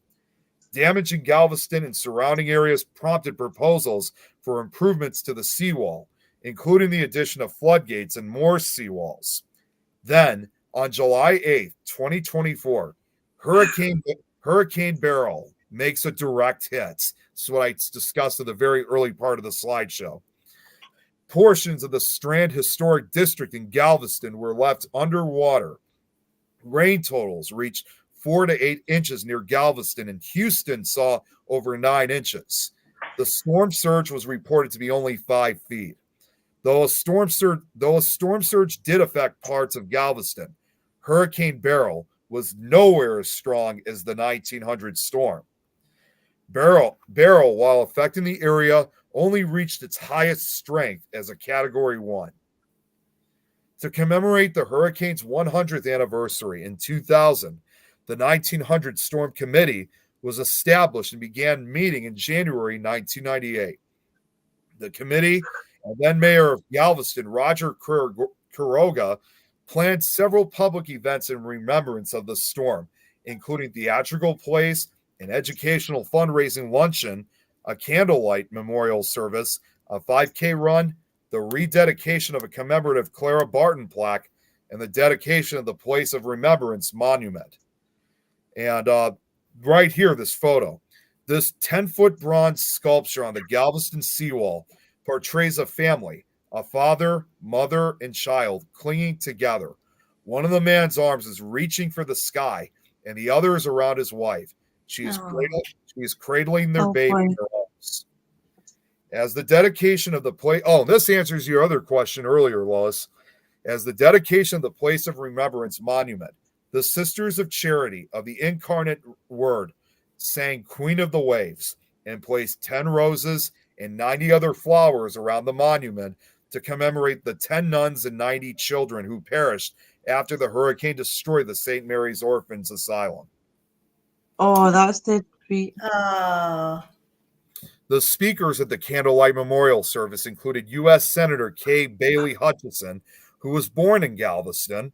Damage in Galveston and surrounding areas prompted proposals for improvements to the seawall, including the addition of floodgates and more seawalls. Then, on July 8, 2024, Hurricane Beryl makes a direct hit. This is what I discussed at the very early part of the slideshow. Portions of the Strand Historic District in Galveston were left underwater. Rain totals reached 4 to 8 inches near Galveston, and Houston saw over 9 inches. The storm surge was reported to be only 5 feet. Though a storm surge did affect parts of Galveston, Hurricane Beryl was nowhere as strong as the 1900 storm. Beryl, while affecting the area, only reached its highest strength as a Category 1. To commemorate the hurricane's 100th anniversary in 2000, the 1900 Storm Committee was established and began meeting in January 1998. The committee and then Mayor of Galveston, Roger Quiroga, planned several public events in remembrance of the storm, including theatrical plays, an educational fundraising luncheon, a candlelight memorial service, a 5K run, the rededication of a commemorative Clara Barton plaque, and the dedication of the Place of Remembrance monument. And right here, this photo, this 10-foot bronze sculpture on the Galveston seawall portrays a family, a father, mother, and child clinging together. One of the man's arms is reaching for the sky, and the other is around his wife. She is cradling their baby in her arms. As the dedication of the place, this answers your other question earlier, Lois. As the dedication of the Place of Remembrance monument, the Sisters of Charity of the Incarnate Word sang Queen of the Waves and placed 10 roses and 90 other flowers around the monument to commemorate the 10 nuns and 90 children who perished after the hurricane destroyed the St. Mary's Orphans Asylum. Oh, that's the tweet. The speakers at the Candlelight Memorial service included U.S. Senator Kay Bailey Hutchison, who was born in Galveston,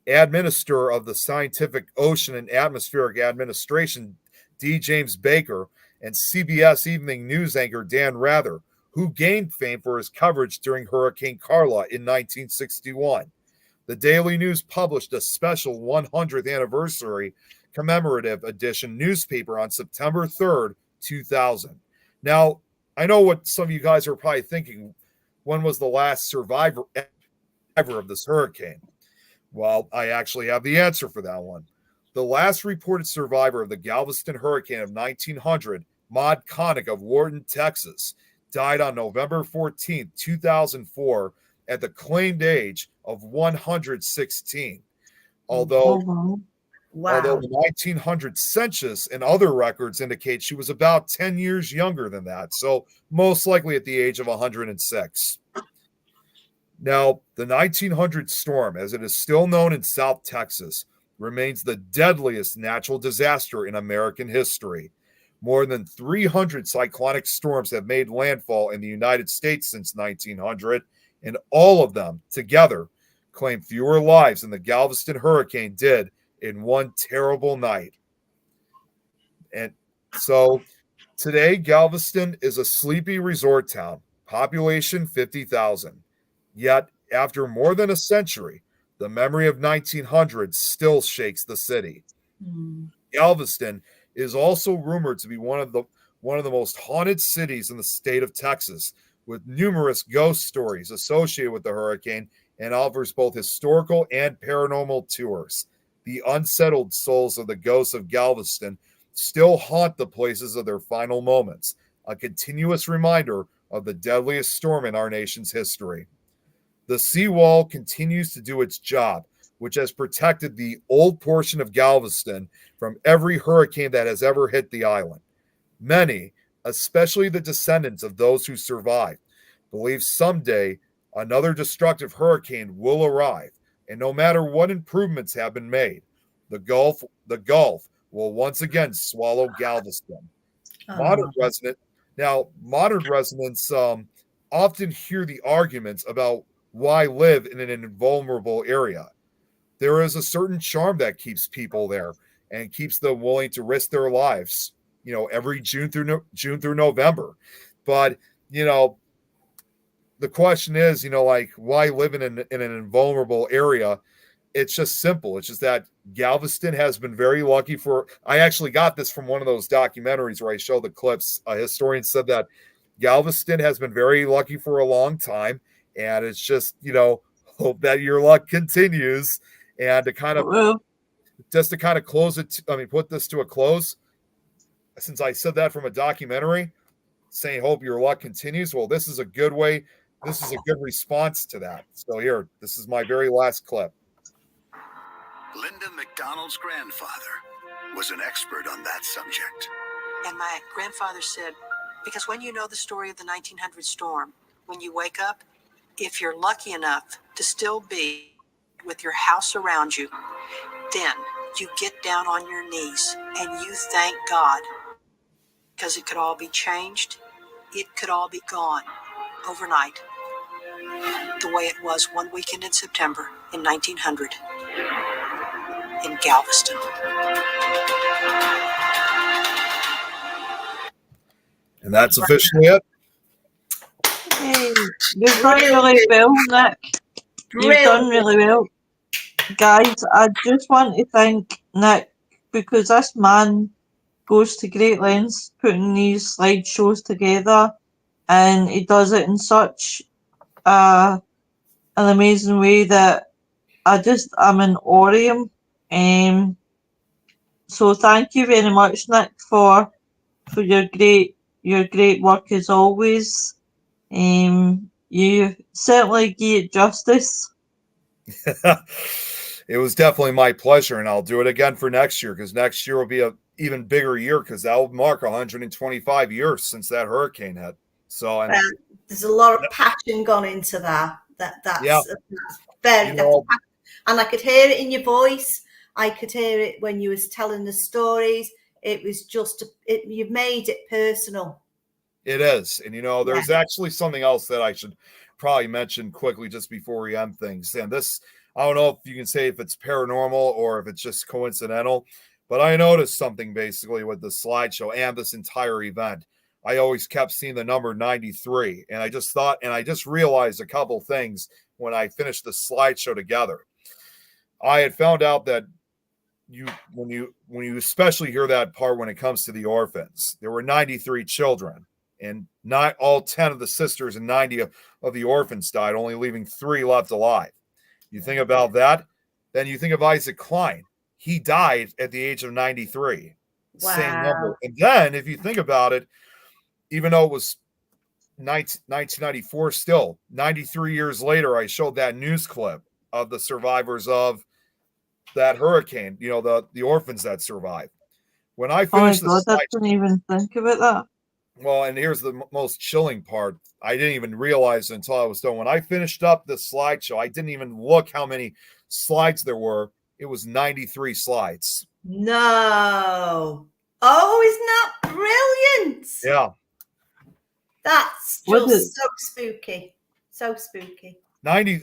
Administrator of the Scientific Ocean and Atmospheric Administration, D. James Baker, and CBS Evening News anchor Dan Rather, who gained fame for his coverage during Hurricane Carla in 1961. The Daily News published a special 100th anniversary commemorative edition newspaper on September 3rd, 2000. Now, I know what some of you guys are probably thinking. When was the last survivor ever of this hurricane? Well, I actually have the answer for that one. The last reported survivor of the Galveston Hurricane of 1900, Maud Connick of Wharton, Texas, died on November 14, 2004, at the claimed age of 116. Although the 1900 census and other records indicate she was about 10 years younger than that, so most likely at the age of 106. Now, the 1900 storm, as it is still known in South Texas, remains the deadliest natural disaster in American history. More than 300 cyclonic storms have made landfall in the United States since 1900, and all of them together claim fewer lives than the Galveston hurricane did in one terrible night. And so today, Galveston is a sleepy resort town, population 50,000. Yet, after more than a century, the memory of 1900 still shakes the city. Galveston is also rumored to be one of the most haunted cities in the state of Texas, with numerous ghost stories associated with the hurricane, and offers both historical and paranormal tours. The unsettled souls of the ghosts of Galveston still haunt the places of their final moments, a continuous reminder of the deadliest storm in our nation's history. The seawall continues to do its job, which has protected the old portion of Galveston from every hurricane that has ever hit the island. Many, especially the descendants of those who survived, believe someday another destructive hurricane will arrive, and no matter what improvements have been made, the Gulf will once again swallow Galveston. Modern residents often hear the arguments about why live in an invulnerable area. There is a certain charm that keeps people there and keeps them willing to risk their lives, every June through November. But, the question is, why live in an invulnerable area? It's just simple. It's just that Galveston has been very lucky I actually got this from one of those documentaries where I show the clips. A historian said that Galveston has been very lucky for a long time. And it's just, hope that your luck continues. And to kind of close it, put this to a close, since I said that from a documentary, saying hope your luck continues. Well, this is a good way. This is a good response to that. So here, this is my very last clip. Linda McDonald's grandfather was an expert on that subject. And my grandfather said, because when you know the story of the 1900 storm, when you wake up, if you're lucky enough to still be with your house around you, then you get down on your knees and you thank God, because it could all be changed. It could all be gone overnight, the way it was one weekend in September in 1900 in Galveston. And that's officially it. Hey, you've done really well, Nick. You've done really well. Guys, I just want to thank Nick, because this man goes to great lengths putting these slideshows together, and he does it in such an amazing way that I'm in awe of him. So thank you very much, Nick, for your great work as always. You certainly give it justice. It was definitely my pleasure, and I'll do it again for next year, because next year will be a even bigger year, because that will mark 125 years since that hurricane hit. So there's a lot of passion gone into that. That's very. And I could hear it in your voice. I could hear it when you was telling the stories. It was just you've made it personal. It is, and there's actually something else that I should probably mention quickly just before we end things. And this, I don't know if you can say if it's paranormal or if it's just coincidental, but I noticed something basically with the slideshow and this entire event. I always kept seeing the number 93, and I just realized a couple things when I finished the slideshow together. I had found out that when you especially hear that part when it comes to the orphans, there were 93 children, and not all 10 of the sisters and 90 of the orphans died, only leaving 3 left alive. You think about that, then you think of Isaac Klein. He died at the age of 93. Wow. Same number. And then if you think about it, even though it was 1994, still 93 years later, I showed that news clip of the survivors of that hurricane, the orphans that survived. When I finished I didn't even think about that. Well, and here's the most chilling part. I didn't even realize until I was done. When I finished up the slideshow, I didn't even look how many slides there were. It was 93 slides. No. Oh, isn't that brilliant? Yeah. That's just so spooky. So spooky. 90,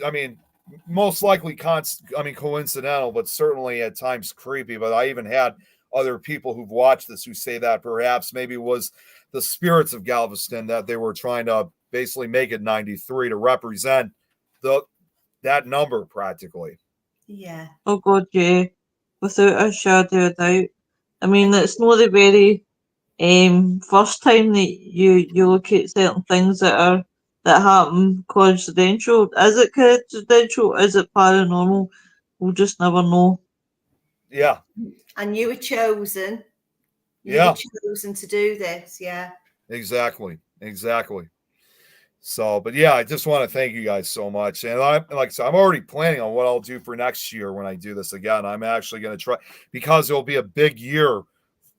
most likely coincidental, but certainly at times creepy. But I even had other people who've watched this who say that perhaps maybe it was the spirits of Galveston that they were trying to basically make it 93 to represent that number practically. Yeah. Oh God, yeah, without a shadow of doubt. I mean, it's not the very first time that you look at certain things that happen coincidental. Is it coincidental? Is it paranormal? We'll just never know. Yeah. And you were chosen. You were chosen to do this. Yeah. Exactly. So, but yeah, I just want to thank you guys so much. And like I said, I'm already planning on what I'll do for next year when I do this again. I'm actually going to try, because it'll be a big year,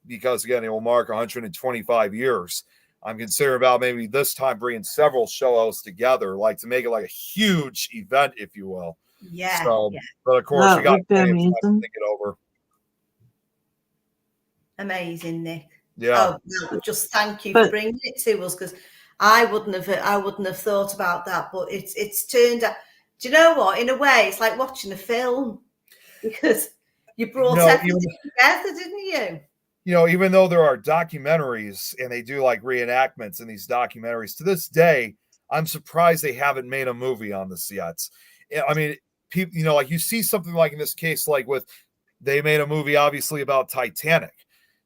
because again, it will mark 125 years. I'm considering about maybe this time bringing several show hosts together, like to make it like a huge event, if you will. Yeah. So, but of course, we got plenty of time to think it over. Amazing, Nick. Yeah. Oh, no, just thank you for bringing it to us, because I wouldn't have thought about that, but it's turned out. Do you know what? In a way, it's like watching a film, because you brought everything together, didn't you? You know, even though there are documentaries and they do like reenactments in these documentaries, to this day, I'm surprised they haven't made a movie on this yet. I mean, people, you know, like you see something like in this case, like they made a movie obviously about Titanic.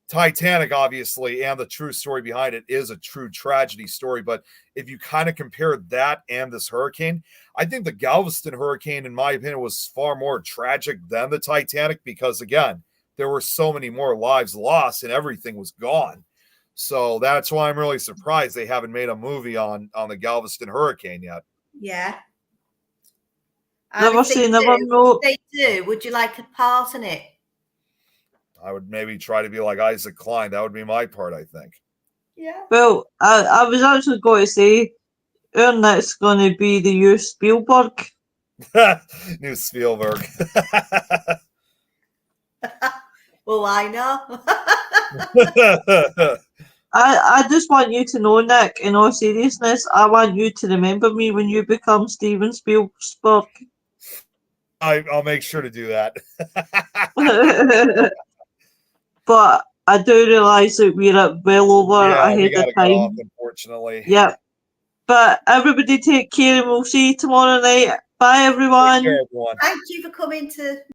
Titanic, obviously, and the true story behind it is a true tragedy story. But if you kind of compare that and this hurricane, I think the Galveston hurricane, in my opinion, was far more tragic than the Titanic, because again, there were so many more lives lost and everything was gone. So that's why I'm really surprised they haven't made a movie on the Galveston hurricane yet. Yeah. Never say never know. If they do, would you like a part in it? I would maybe try to be like Isaac Klein. That would be my part, I think. Yeah. Well, I was actually going to say, our next going to be the new Spielberg. New Spielberg. Well, I know. I just want you to know, Nick, in all seriousness, I want you to remember me when you become Steven Spielberg. I'll make sure to do that. But I do realise that we're well over ahead of time. Off, unfortunately. Yeah. But everybody take care, and we'll see you tomorrow night. Bye, everyone. Take care, everyone. Thank you for coming to